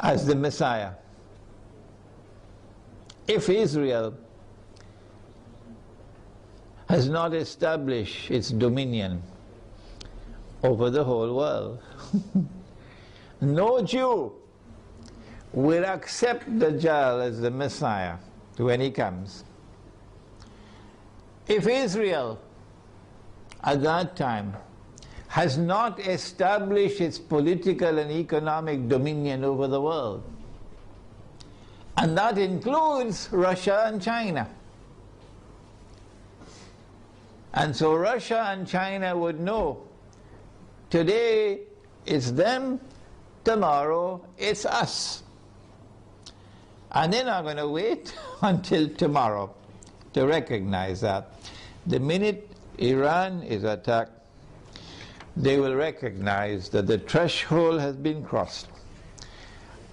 as the Messiah if Israel has not established its dominion over the whole world. No Jew will accept Dajjal as the Messiah when he comes if Israel at that time has not established its political and economic dominion over the world. And that includes Russia and China. And so Russia and China would know, today it's them, tomorrow it's us. And they're not going to wait until tomorrow to recognize that. The minute Iran is attacked, they will recognize that the threshold has been crossed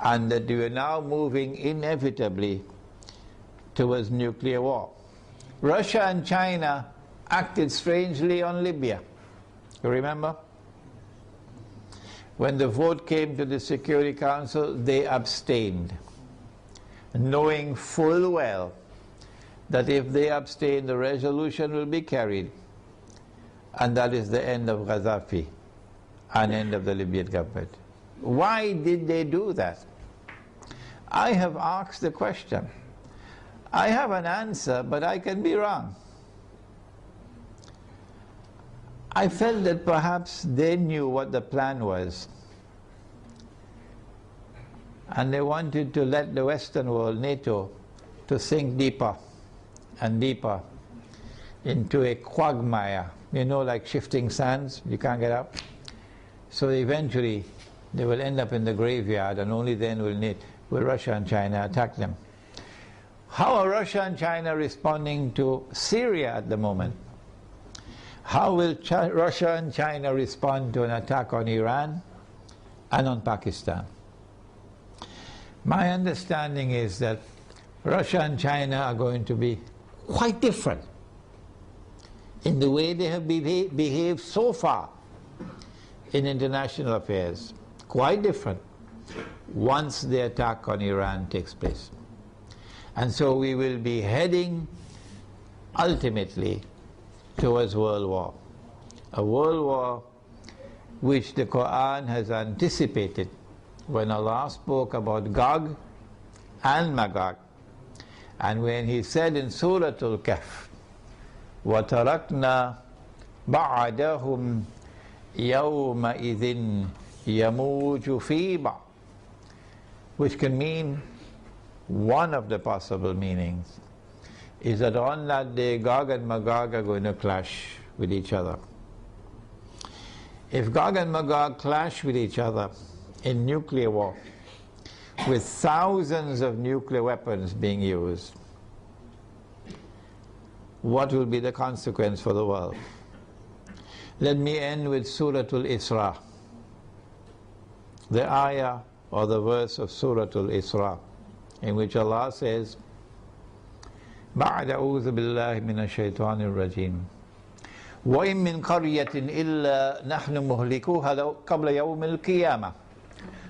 and that we are now moving inevitably towards nuclear war. Russia and China acted strangely on Libya. You remember? When the vote came to the Security Council, they abstained, knowing full well that if they abstain, the resolution will be carried. And that is the end of Gaddafi and end of the Libyan government. Why did they do that? I have asked the question. I have an answer, but I can be wrong. I felt that perhaps they knew what the plan was, and they wanted to let the Western world, NATO, to sink deeper and deeper into a quagmire, you know, like shifting sands, you can't get up. So eventually they will end up in the graveyard, and only then will Russia and China attack them. How are Russia and China responding to Syria at the moment? How will Russia and China respond to an attack on Iran and on Pakistan? My understanding is that Russia and China are going to be quite different in the way they have behaved so far in international affairs. Quite different once the attack on Iran takes place. And so we will be heading ultimately towards world war. A world war which the Quran has anticipated when Allah spoke about Gog and Magog, and when He said in Surah Al-Kahf, وَتَرَكْنَا بَعْدَهُمْ يَوْمَئِذٍ يَمُوجُ فِي بَعْضٍ, which can mean, one of the possible meanings is that on that day Gog and Magog are going to clash with each other. If Gog and Magog clash with each other in nuclear war, with thousands of nuclear weapons being used, what will be the consequence for the world? Let me end with Surah Al-Isra, the ayah or the verse of Surah Al-Isra, in which Allah says, بعد أعوذ بالله من الشيطان الرجيم وإن من قرية إلا نحن مهلكوها قبل يوم القيامة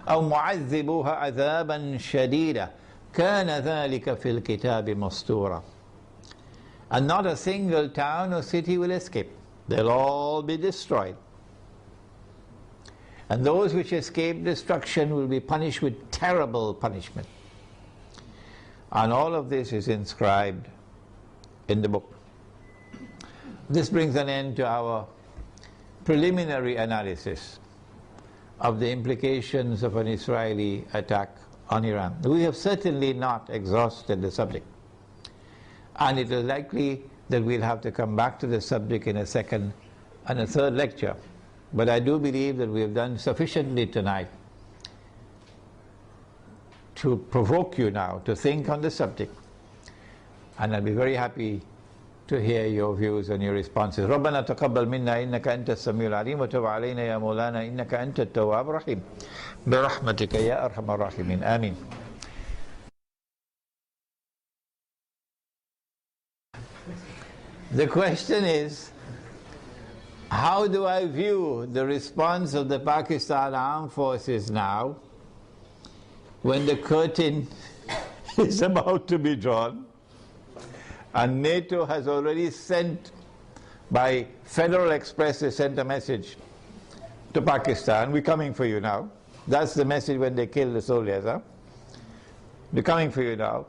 أو معذبوها عذابا شديدا كان ذلك في الكتاب مسطورا. And not a single town or city will escape. They'll all be destroyed. And those which escape destruction will be punished with terrible punishment. And all of this is inscribed in the book. This brings an end to our preliminary analysis of the implications of an Israeli attack on Iran. We have certainly not exhausted the subject, and it is likely that we'll have to come back to the subject in a second and a third lecture. But I do believe that we have done sufficiently tonight to provoke you now to think on the subject And I'll be very happy to hear your views and your responses. ربنا تقبل منا إنك أنت السميع العليم وتب علينا يا مولانا إنك أنت التواب الرحيم برحمتك يا أرحم الراحمين آمين. The question is, how do I view the response of the Pakistan Armed Forces now when the curtain is about to be drawn and NATO has already sent, by Federal Express, they sent a message to Pakistan, we're coming for you now. That's the message when they kill the soldiers, huh? We're coming for you now.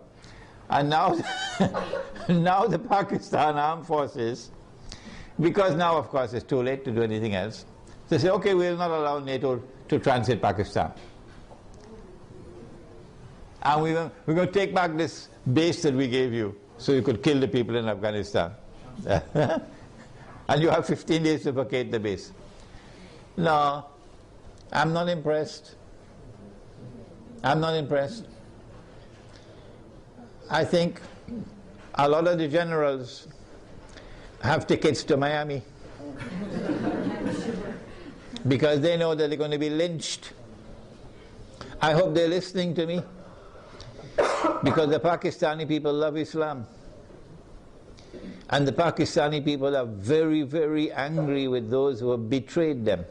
And now, now the Pakistan Armed Forces, because now of course it's too late to do anything else, they say, okay, we will not allow NATO to transit Pakistan. And we're going to take back this base that we gave you so you could kill the people in Afghanistan. And you have 15 days to vacate the base. No, I'm not impressed. I'm not impressed. I think a lot of the generals have tickets to Miami because they know that they're going to be lynched. I hope they're listening to me, because the Pakistani people love Islam. And the Pakistani people are very, very angry with those who have betrayed them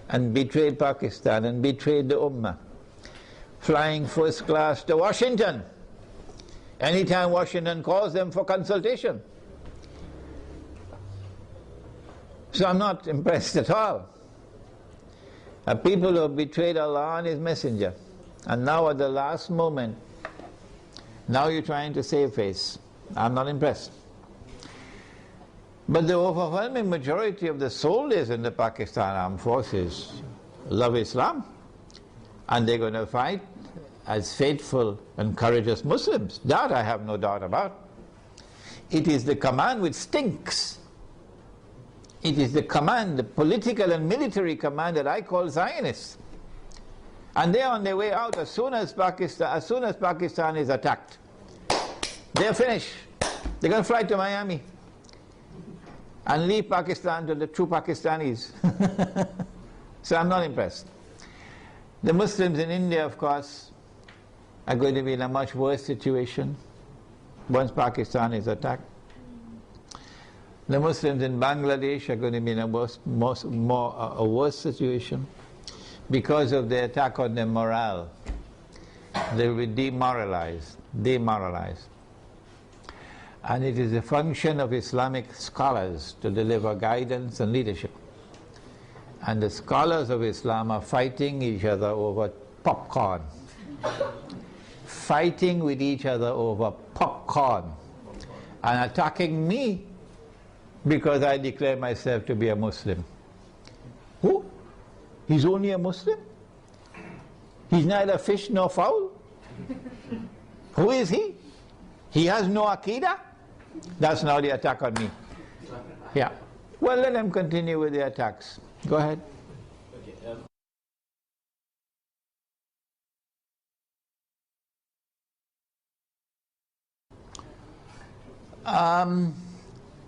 and betrayed Pakistan and betrayed the Ummah. Flying first class to Washington anytime Washington calls them for consultation. So I'm not impressed at all. People who have betrayed Allah and His Messenger, and now at the last moment, now you're trying to save face. I'm not impressed. But the overwhelming majority of the soldiers in the Pakistan Armed Forces love Islam, and they're going to fight as faithful and courageous Muslims. That I have no doubt about. It is the command which stinks. It is the command, the political and military command, that I call Zionists. And they're on their way out as soon as Pakistan is attacked. They're finished. They're going to fly to Miami and leave Pakistan to the true Pakistanis. So I'm not impressed. The Muslims in India, of course, are going to be in a much worse situation once Pakistan is attacked. The Muslims in Bangladesh are going to be in a worse situation because of the attack on their morale. They will be demoralized. And it is a function of Islamic scholars to deliver guidance and leadership. And the scholars of Islam are fighting each other over popcorn. Fighting with each other over popcorn. And attacking me because I declare myself to be a Muslim. Who? He's only a Muslim? He's neither fish nor fowl? Who is he? He has no Aqidah? That's now the attack on me. Yeah. Well, let them continue with the attacks. Go ahead.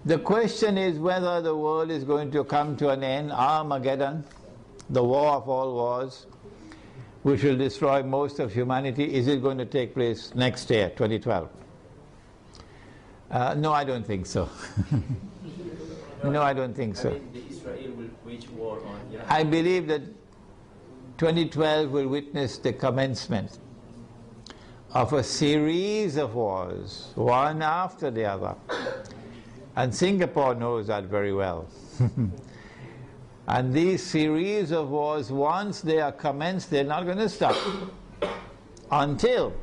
The question is whether the world is going to come to an end, Armageddon, the war of all wars, which will destroy most of humanity. Is it going to take place next year, 2012? No, I don't think so. No, I don't think so. I mean, Israel will wage war on Iran. I believe that 2012 will witness the commencement of a series of wars, one after the other. And Singapore knows that very well. And these series of wars, once they are commenced, they're not going to stop until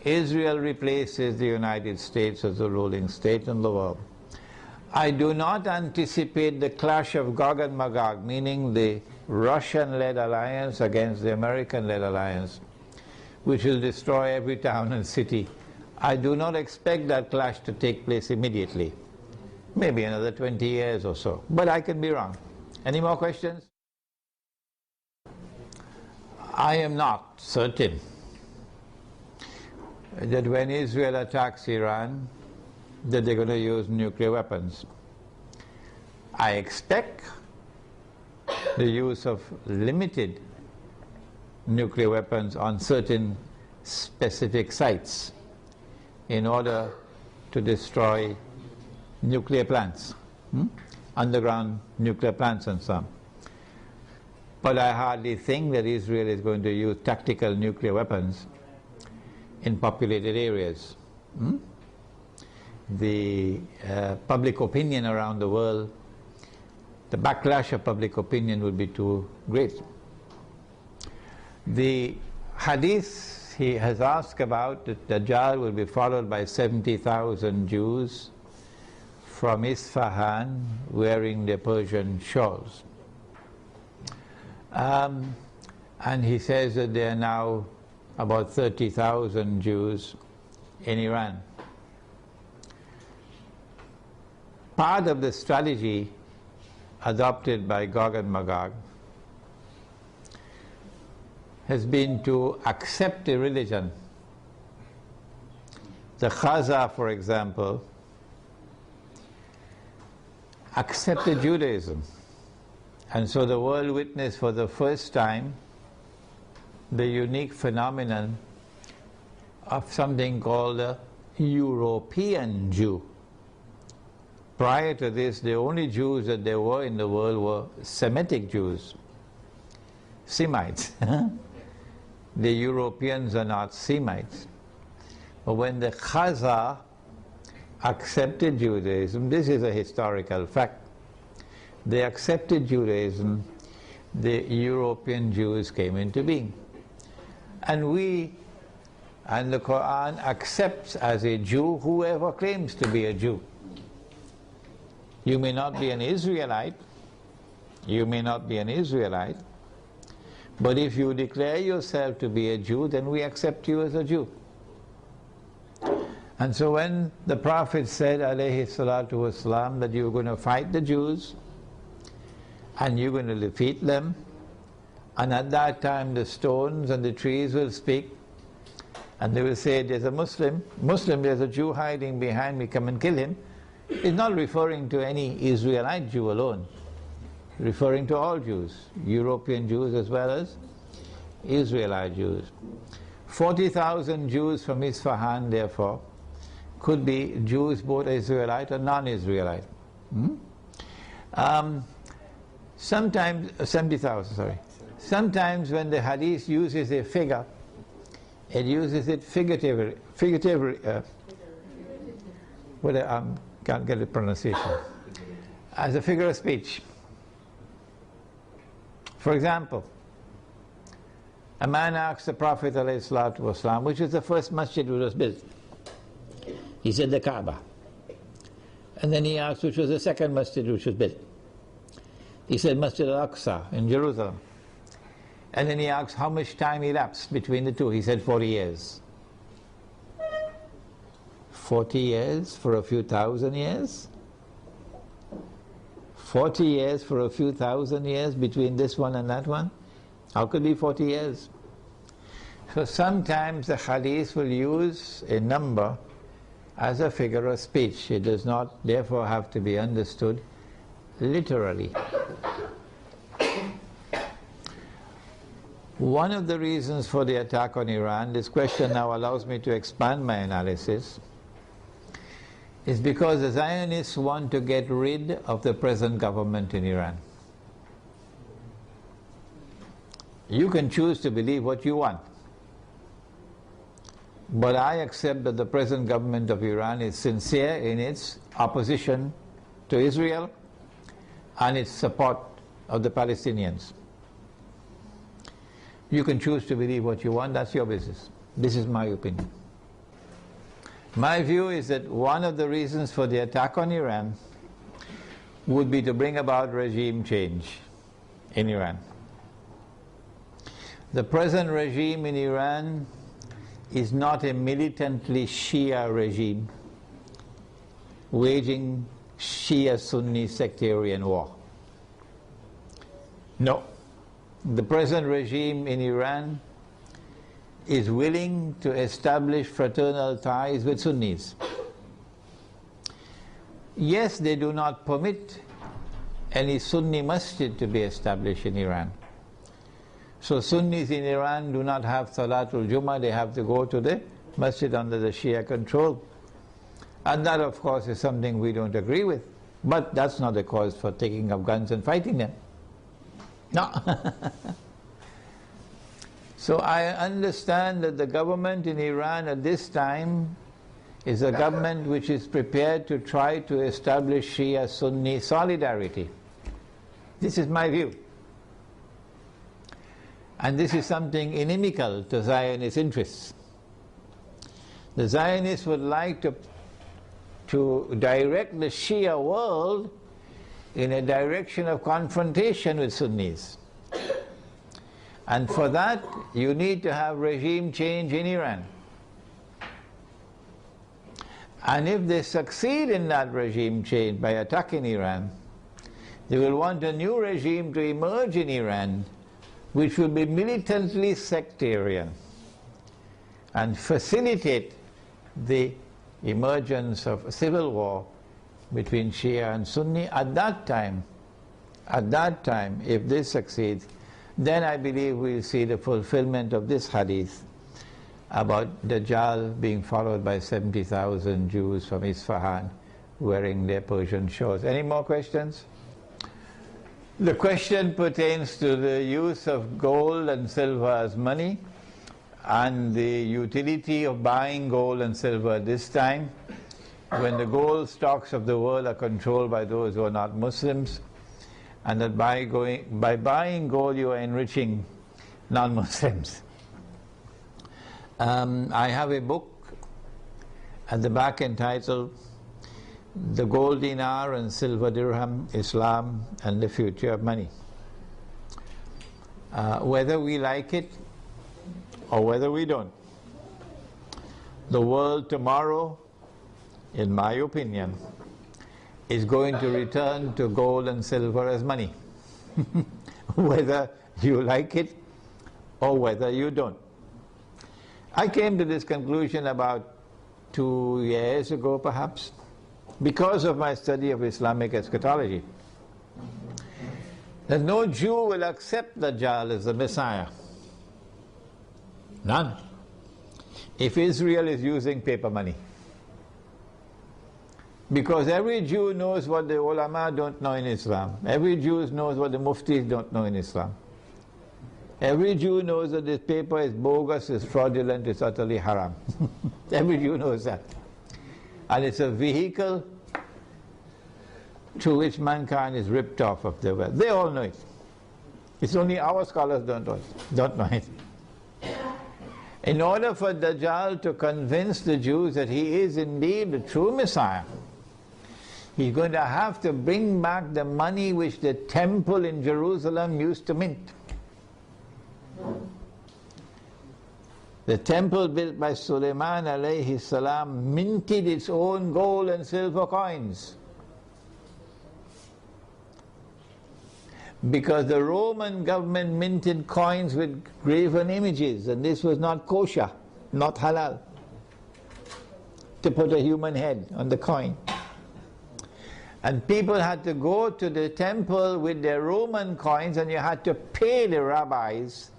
Israel replaces the United States as the ruling state in the world. I do not anticipate the clash of Gog and Magog, meaning the Russian-led alliance against the American-led alliance, which will destroy every town and city. I do not expect that clash to take place immediately. Maybe another 20 years or so, but I can be wrong. Any more questions? I am not certain that when Israel attacks Iran, that they're going to use nuclear weapons. I expect the use of limited nuclear weapons on certain specific sites in order to destroy nuclear plants, underground nuclear plants and so on. But I hardly think that Israel is going to use tactical nuclear weapons in populated areas. The public opinion around the world, the backlash of public opinion would be too great. The hadith he has asked about, that Dajjal will be followed by 70,000 Jews from Isfahan wearing their Persian shawls. And he says that there are now about 30,000 Jews in Iran. Part of the strategy adopted by Gog and Magog has been to accept a religion. The Khaza, for example, accepted Judaism. And so the world witnessed for the first time the unique phenomenon of something called a European Jew. Prior to this, the only Jews that there were in the world were Semitic Jews, Semites. The Europeans are not Semites. But when the Khaza accepted Judaism, this is a historical fact, they accepted Judaism, the European Jews came into being. And the Quran accepts as a Jew whoever claims to be a Jew. You may not be an Israelite, but if you declare yourself to be a Jew, then we accept you as a Jew. And so when the Prophet said, alayhi salatu wasalam, that you're going to fight the Jews, and you're going to defeat them, and at that time the stones and the trees will speak, and they will say, there's a Muslim, there's a Jew hiding behind me, come and kill him. It's not referring to any Israelite Jew alone, referring to all Jews, European Jews as well as Israelite Jews. 40,000 Jews from Isfahan, therefore, could be Jews both Israelite or non-Israelite. Sometimes, 70,000, sorry. Sometimes when the hadith uses a figure, it uses it figuratively, can't get the pronunciation, as a figure of speech. For example, a man asked the Prophet ﷺ, which was the first masjid which was built. He said the Kaaba. And then he asked which was the second masjid which was built. He said Masjid al-Aqsa in Jerusalem. And then he asked how much time elapsed between the two. He said 40 years. 40 years for a few thousand years? 40 years for a few thousand years between this one and that one? How could it be 40 years? So sometimes the hadith will use a number as a figure of speech. It does not therefore have to be understood literally. One of the reasons for the attack on Iran, this question now allows me to expand my analysis, is because the Zionists want to get rid of the present government in Iran. You can choose to believe what you want, but I accept that the present government of Iran is sincere in its opposition to Israel and its support of the Palestinians. You can choose to believe what you want, that's your business. This is my opinion. My view is that one of the reasons for the attack on Iran would be to bring about regime change in Iran. The present regime in Iran is not a militantly Shia regime waging Shia-Sunni sectarian war. No. The present regime in Iran is willing to establish fraternal ties with Sunnis. yes, they do not permit any Sunni masjid to be established in Iran. So Sunnis in Iran do not have Salatul Jummah, they have to go to the masjid under the Shia control. And that, of course, is something we don't agree with. But that's not a cause for taking up guns and fighting them. No. So I understand that the government in Iran at this time is a government which is prepared to try to establish Shia-Sunni solidarity. This is my view. And this is something inimical to Zionist interests. The Zionists would like to direct the Shia world in a direction of confrontation with Sunnis. And for that, you need to have regime change in Iran. And if they succeed in that regime change by attacking Iran, they will want a new regime to emerge in Iran, which will be militantly sectarian and facilitate the emergence of a civil war between Shia and Sunni. At that time, if this succeeds, then I believe we'll see the fulfillment of this hadith about Dajjal being followed by 70,000 Jews from Isfahan wearing their Persian shawls. Any more questions? The question pertains to the use of gold and silver as money and the utility of buying gold and silver at this time when the gold stocks of the world are controlled by those who are not Muslims, and that by buying gold you are enriching non-Muslims. I have a book at the back entitled The Gold Dinar and Silver Dirham, Islam and the Future of Money. Whether we like it or whether we don't, the world tomorrow, in my opinion, is going to return to gold and silver as money, whether you like it or whether you don't. I came to this conclusion about 2 years ago perhaps, because of my study of Islamic eschatology, that no Jew will accept Dajjal as the Messiah. None. If Israel is using paper money. Because every Jew knows what the ulama don't know in Islam. Every Jew knows what the muftis don't know in Islam. Every Jew knows that this paper is bogus, is fraudulent, is utterly haram. Every Jew knows that. And it's a vehicle through which mankind is ripped off of their wealth. They all know it. It's only our scholars don't know it. In order for Dajjal to convince the Jews that he is indeed the true Messiah, he's going to have to bring back the money which the temple in Jerusalem used to mint. The temple built by Sulaiman alayhi salam minted its own gold and silver coins. Because the Roman government minted coins with graven images, and this was not kosher, not halal, to put a human head on the coin. And people had to go to the temple with their Roman coins, and you had to pay the rabbis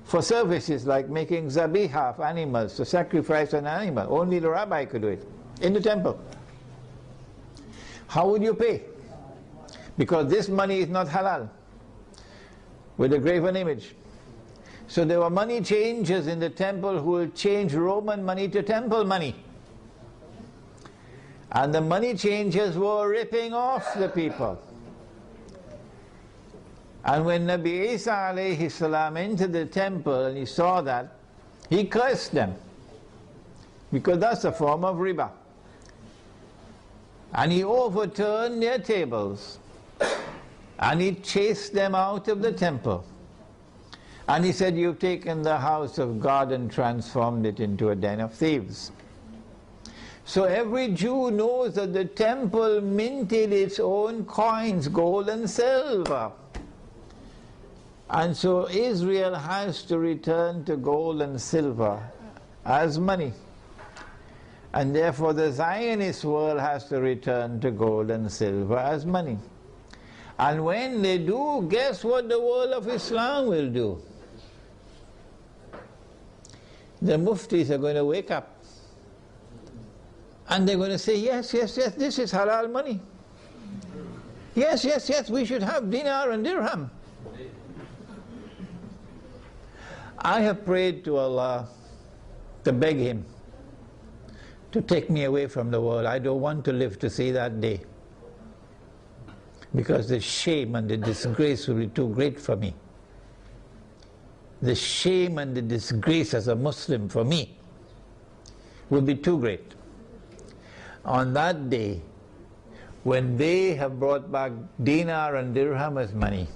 for services like making zabiha of animals, to sacrifice an animal. Only the rabbi could do it in the temple. How would you pay? Because this money is not halal, with a graven image. So there were money changers in the temple who will change Roman money to temple money. And the money changers were ripping off the people. And when Nabi Isa alayhi salam entered the temple and he saw that, he cursed them, because that's a form of riba. And he overturned their tables, and he chased them out of the temple. And he said, "You've taken the house of God and transformed it into a den of thieves." So every Jew knows that the temple minted its own coins, gold and silver. And so Israel has to return to gold and silver as money. And therefore the Zionist world has to return to gold and silver as money. And when they do, guess what the world of Islam will do? The muftis are going to wake up. And they're going to say, yes, yes, yes, this is halal money. Yes, yes, yes, we should have dinar and dirham. I have prayed to Allah to beg Him to take me away from the world. I don't want to live to see that day, because the shame and the disgrace will be too great for me. The shame and the disgrace as a Muslim for me will be too great. On that day, when they have brought back dinar and dirham as money,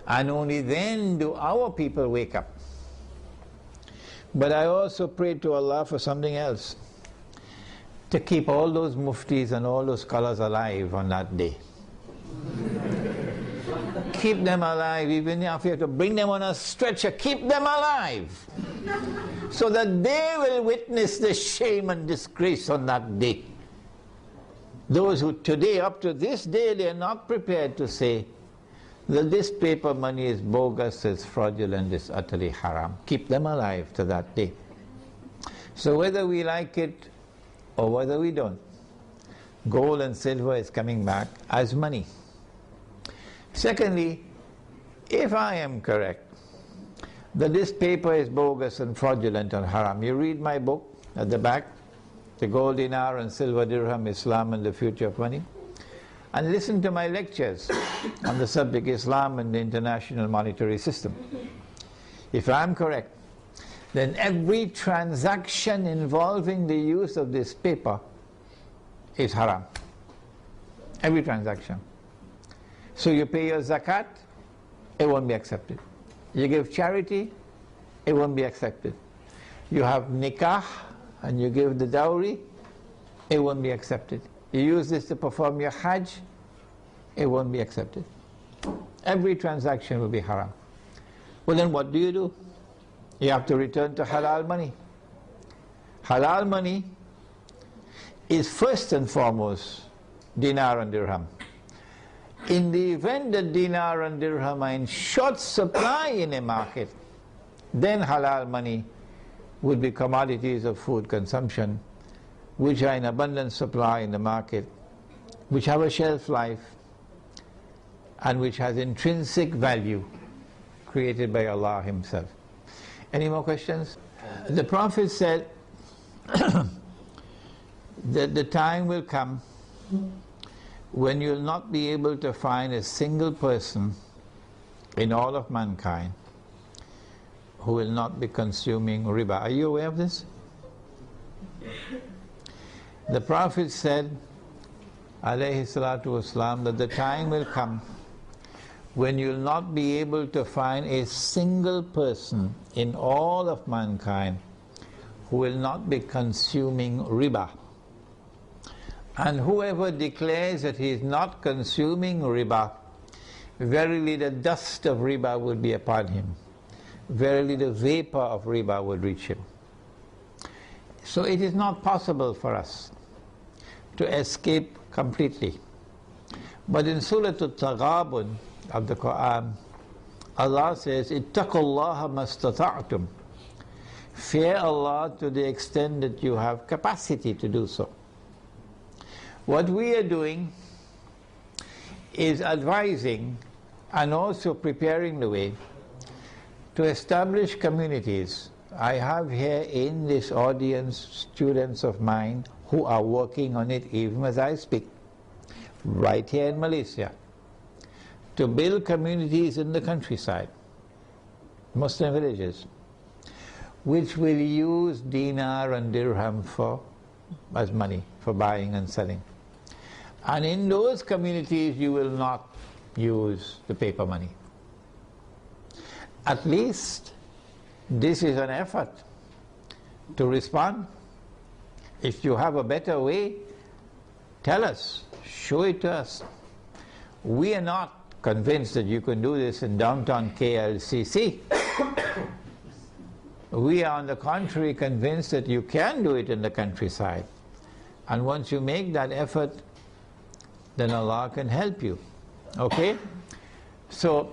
and only then do our people wake up. But I also prayed to Allah for something else, to keep all those muftis and all those scholars alive on that day. Keep them alive, even if you have to bring them on a stretcher, keep them alive, so that they will witness the shame and disgrace on that day. Those who today, up to this day, they are not prepared to say that this paper money is bogus, it's fraudulent, it's utterly haram. Keep them alive to that day. So whether we like it or whether we don't, gold and silver is coming back as money. Secondly, if I am correct that this paper is bogus and fraudulent and haram, you read my book at the back, The Gold Dinar and Silver Dirham, Islam and the Future of Money, and listen to my lectures on the subject Islam and the International Monetary System. If I'm correct, then every transaction involving the use of this paper is haram. Every transaction. So you pay your zakat, it won't be accepted. You give charity, it won't be accepted. You have nikah and you give the dowry, it won't be accepted. You use this to perform your hajj, it won't be accepted. Every transaction will be haram. Well, then what do? You have to return to halal money. Halal money is first and foremost dinar and dirham. In the event that dinar and dirham are in short supply in a market, then halal money would be commodities of food consumption, which are in abundant supply in the market, which have a shelf life, and which has intrinsic value created by Allah Himself. Any more questions? The Prophet said that the time will come when you'll not be able to find a single person in all of mankind who will not be consuming riba. Are you aware of this? The Prophet said, alayhi salatu wasalam, that the time will come when you'll not be able to find a single person in all of mankind who will not be consuming riba. And whoever declares that he is not consuming riba, verily the dust of riba will be upon him. Verily the vapor of riba will reach him. So it is not possible for us to escape completely. But in Surah Al-Taghabun of the Quran, Allah says, ittaqullaha mastata'tum. Fear Allah to the extent that you have capacity to do so. What we are doing is advising and also preparing the way to establish communities. I have here in this audience students of mine who are working on it even as I speak, right here in Malaysia, to build communities in the countryside, Muslim villages, which will use dinar and dirham as money for buying and selling. And in those communities you will not use the paper money. At least this is an effort to respond. If you have a better way, tell us, show it to us. We are not convinced that you can do this in downtown KLCC. We are on the contrary convinced that you can do it in the countryside. And once you make that effort, then Allah can help you. Okay? So,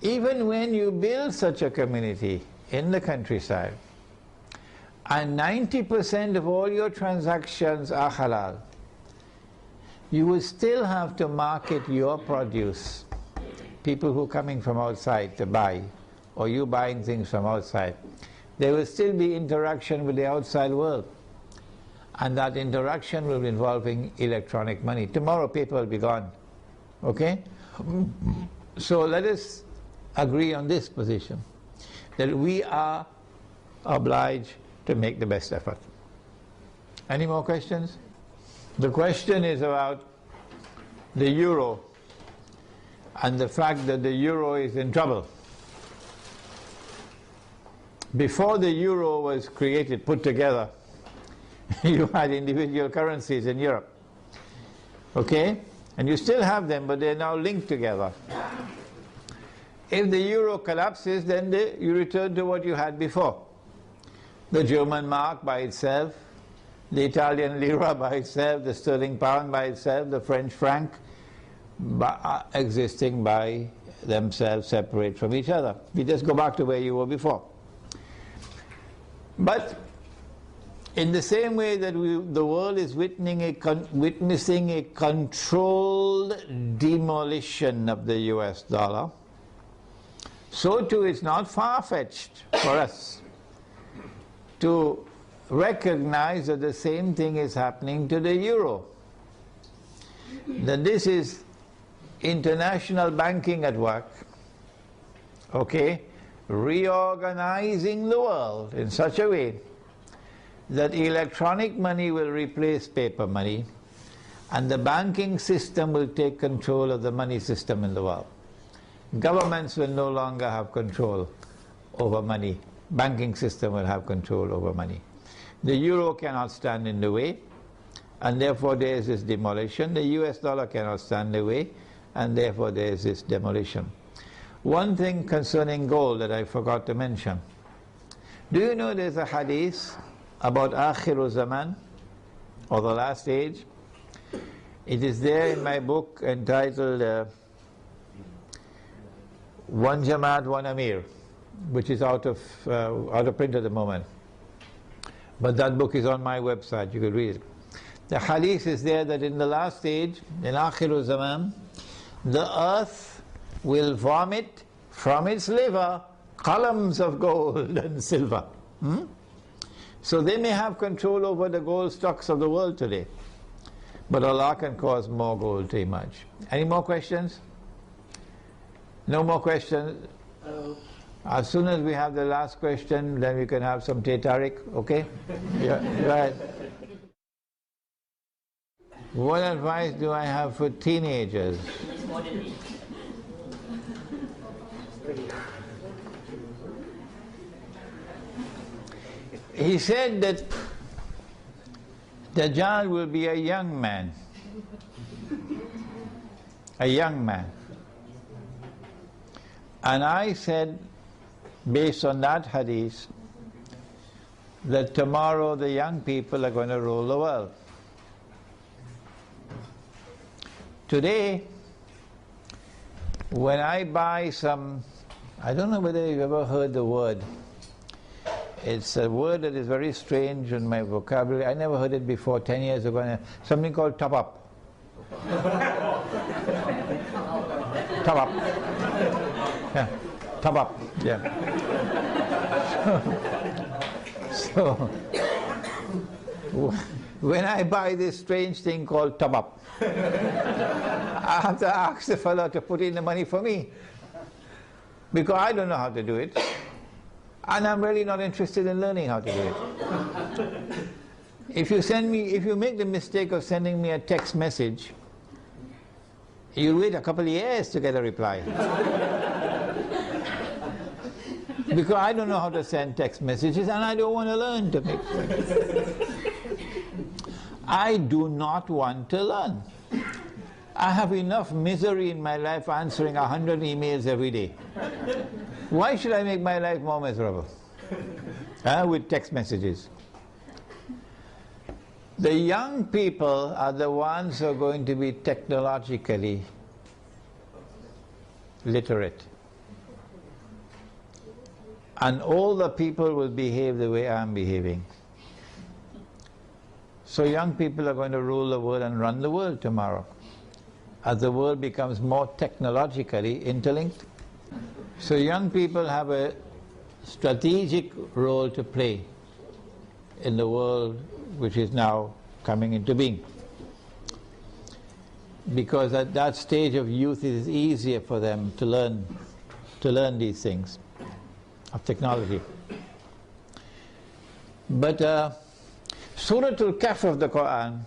even when you build such a community in the countryside, and 90% of all your transactions are halal, you will still have to market your produce. People who are coming from outside to buy, or you buying things from outside, there will still be interaction with the outside world. And that interaction will be involving electronic money. Tomorrow paper will be gone. Okay? So let us agree on this position, that we are obliged to make the best effort. Any more questions? The question is about the euro and the fact that the euro is in trouble. Before the euro was created, put together, you had individual currencies in Europe. Okay? And you still have them, but they're now linked together. If the euro collapses, then you return to what you had before. The German mark by itself, the Italian lira by itself, the sterling pound by itself, the French franc existing by themselves, separate from each other. You just go back to where you were before. But in the same way that the world is witnessing a controlled demolition of the US dollar, so too it's not far-fetched for us to recognize that the same thing is happening to the euro. That this is international banking at work, okay, reorganizing the world in such a way that electronic money will replace paper money, and the banking system will take control of the money system in the world. Governments will no longer have control over money. Banking system will have control over money. The euro cannot stand in the way, and therefore there is this demolition. The US dollar cannot stand in the way, and therefore there is this demolition. One thing concerning gold that I forgot to mention. Do you know there's a hadith about Akhiru Zaman, or the last age? It is there in my book entitled One Jamaat, One Amir, which is out of print at the moment. But that book is on my website, you could read it. The hadith is there that in the last stage, in Akhiru Zaman, the earth will vomit from its liver columns of gold and silver. So they may have control over the gold stocks of the world today, but Allah can cause more gold to emerge. Any more questions? No more questions? As soon as we have the last question, then we can have some Tetarik, okay? Yeah, right. What advice do I have for teenagers? He said that Dajjal will be a young man. A young man. And I said, based on that hadith, that tomorrow the young people are going to rule the world. Today, when I buy some, I don't know whether you've ever heard the word. It's a word that is very strange in my vocabulary. I never heard it before 10 years ago. Something called top up. Top up. Yeah, top up. Yeah. So when I buy this strange thing called top up, I have to ask the fellow to put in the money for me, because I don't know how to do it. And I'm really not interested in learning how to do it. If you make the mistake of sending me a text message, you wait a couple of years to get a reply. Because I don't know how to send text messages, and I don't want to learn to make I do not want to learn. I have enough misery in my life answering 100 emails every day. Why should I make my life more miserable? With text messages. The young people are the ones who are going to be technologically literate. And all the people will behave the way I'm behaving. So young people are going to rule the world and run the world tomorrow, as the world becomes more technologically interlinked. So young people have a strategic role to play in the world which is now coming into being. Because at that stage of youth it is easier for them to learn these things of technology. But Surah Al-Kahf of the Quran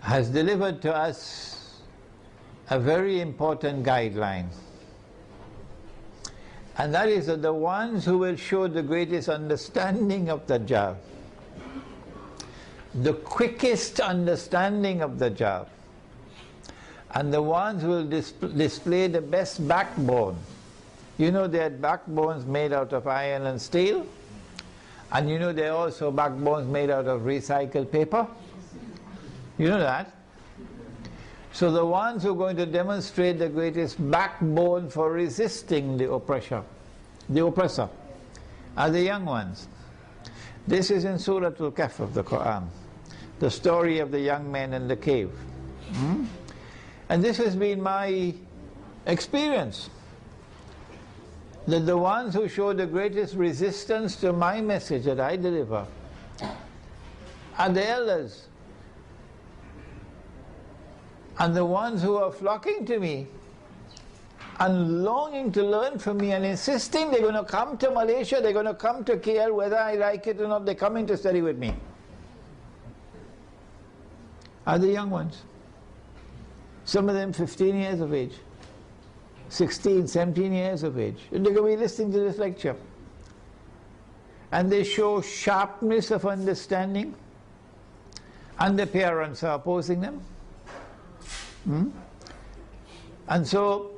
has delivered to us a very important guideline. And that is that the ones who will show the greatest understanding of Dajjal, the quickest understanding of Dajjal, and the ones who will display the best backbone. You know, they had backbones made out of iron and steel, and you know there are also backbones made out of recycled paper. You know that? So the ones who are going to demonstrate the greatest backbone for resisting the oppressor are the young ones. This is in Surah Al-Kahf of the Quran, the story of the young men in the cave. And this has been my experience, that the ones who show the greatest resistance to my message that I deliver are the elders, and the ones who are flocking to me and longing to learn from me and insisting they're going to come to Malaysia, they're going to come to KL, whether I like it or not, they're coming to study with me, are the young ones. Some of them 15 years of age, 16, 17 years of age. And they're going to be listening to this lecture. And they show sharpness of understanding, and their parents are opposing them. And so,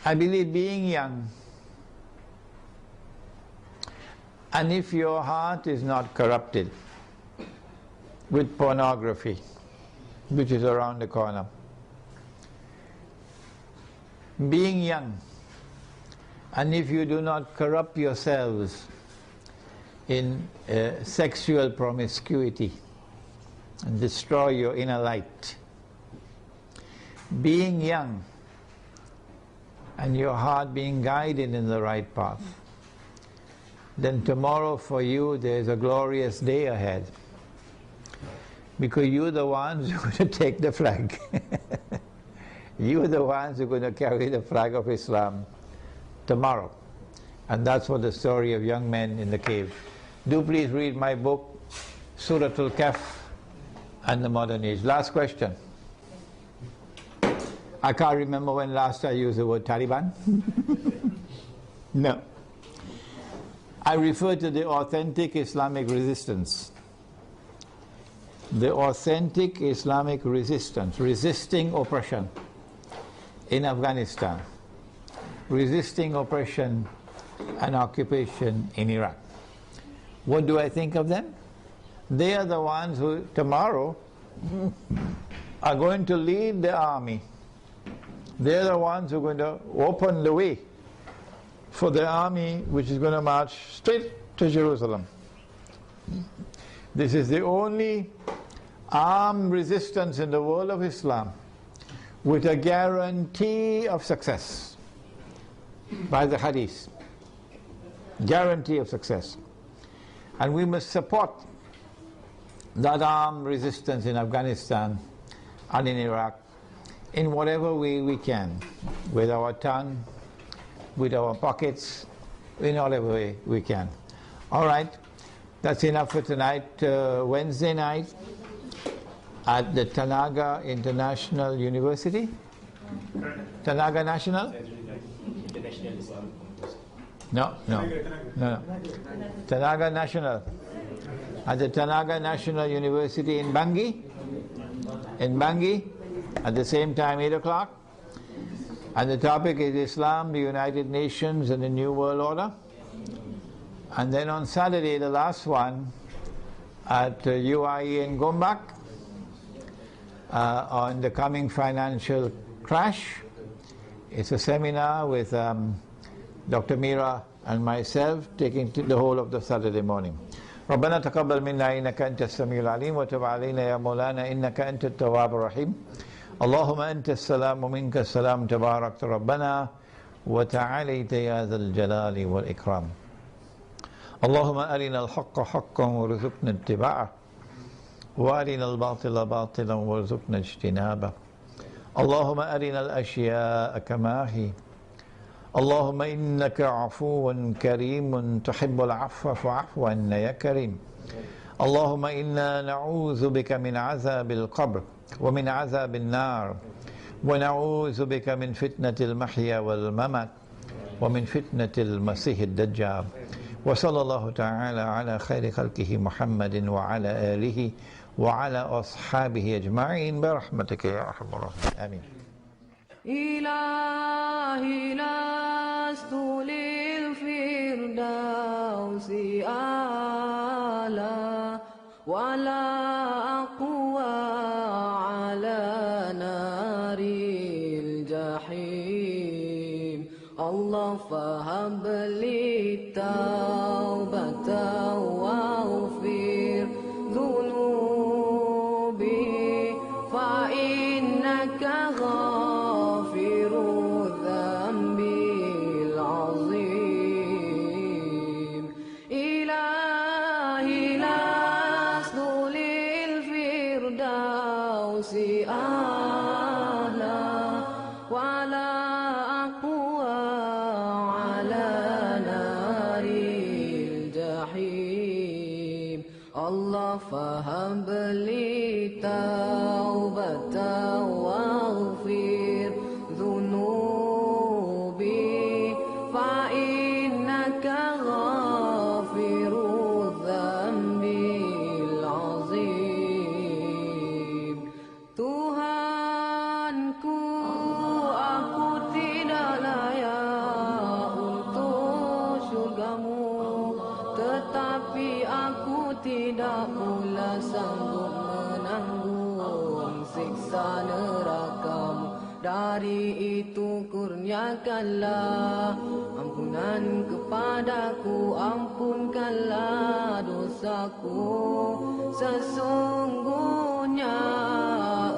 I believe being young, and if your heart is not corrupted with pornography, which is around the corner, being young, and if you do not corrupt yourselves in sexual promiscuity and destroy your inner light, being young and your heart being guided in the right path, then tomorrow for you there is a glorious day ahead, because you're the ones who are going to take the flag. You're the ones who are going to carry the flag of Islam tomorrow. And that's what the story of young men in the cave. Do please read my book, Surah Al-Kahf and the Modern Age. Last question. I can't remember when last I used the word Taliban. No. I refer to the authentic Islamic resistance. The authentic Islamic resistance, resisting oppression in Afghanistan, resisting oppression and occupation in Iraq. What do I think of them? They are the ones who tomorrow are going to lead the army. They are the ones who are going to open the way for the army which is going to march straight to Jerusalem. This is the only armed resistance in the world of Islam with a guarantee of success by the hadith. Guarantee of success. And we must support that armed resistance in Afghanistan and in Iraq in whatever way we can, with our tongue, with our pockets, in whatever way we can. All right, that's enough for tonight. Wednesday night at the Tanaga International University. Tanaga National? No. Tanaga National. At the Tanaga National University in Bangi. At the same time, 8 o'clock. And the topic is Islam, the United Nations and the New World Order. And then on Saturday, the last one, at UIE in Gombak, on the coming financial crash. It's a seminar with Dr. Mira and myself taking the whole of the Saturday morning. ربنا تقبل منا إنك أنت السميع العليم وتب علينا يا مولانا إنك أنت التواب الرحيم اللهم أنت السلام ومنك السلام تبارك ربنا وتعاليت يا ذا الجلال والإكرام اللهم أرنا الحق حقا وارزقنا اتباعه وأرنا الباطل باطلا وارزقنا اجتنابه اللهم أرنا الأشياء كما هي اللهم إنك عفو كريم تحب العفو فاعف عنا يا كريم اللهم إنا نعوذ بك من عذاب القبر ومن عذاب النار ونعوذ بك من فتنة المحيا والممات ومن فتنة المسيح الدجال وصلى الله تعالى على خير خلقه محمد وعلى آله وعلى أصحابه أجمعين برحمتك يا أرحم الراحمين آمين إلهي لست للفردوس أعلى ولا أقوى على نار الجحيم الله فهب لي التوبة واغفر ذنوبي فإنك غافر الذنب العظيم إلهي لست للفردوس أعلى ولا أقوى على نار الجحيم الله فهب لي توبة واغفر ذنوبي فإنك غافر الذنب العظيم Tuhanku aku tidak layak untuk syurgamu tetapi aku tidak pula sanggup menanggung siksa nerakamu dari itu kurniakanlah ampunan kepadaku ampunkanlah dosaku sesungguhnya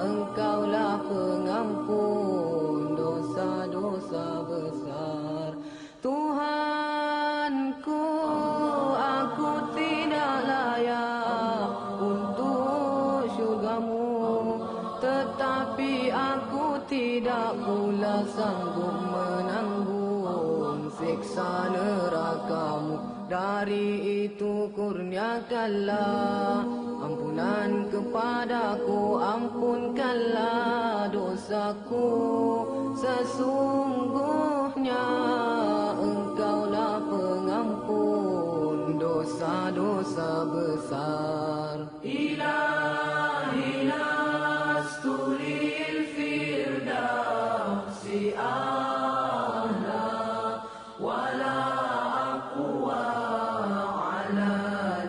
engkaulah pengampun dosa-dosa besar Tuhanku aku tidak layak untuk syurgamu tetapi aku tidak pula sanggup menanggung siksa nerakamu dari itu kurniakanlah ampunan kepadaku ampunkanlah dosaku sesungguhnya engkaulah pengampun dosa-dosa besar Ilahi lastu lil firdausi a'la wala aqwa ala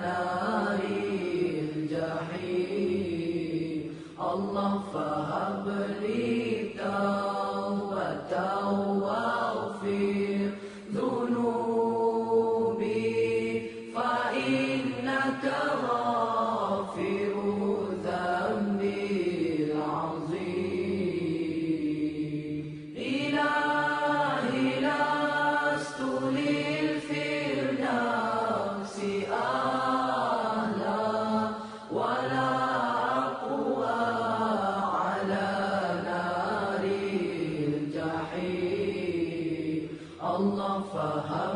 naril jahim Allah fahab li tawbatan waghfir dhunubi fa innaka ghafiru dhanbil azim ilahi lastu lil firdausi a'la wala aqwa ala naril jahim Allah faham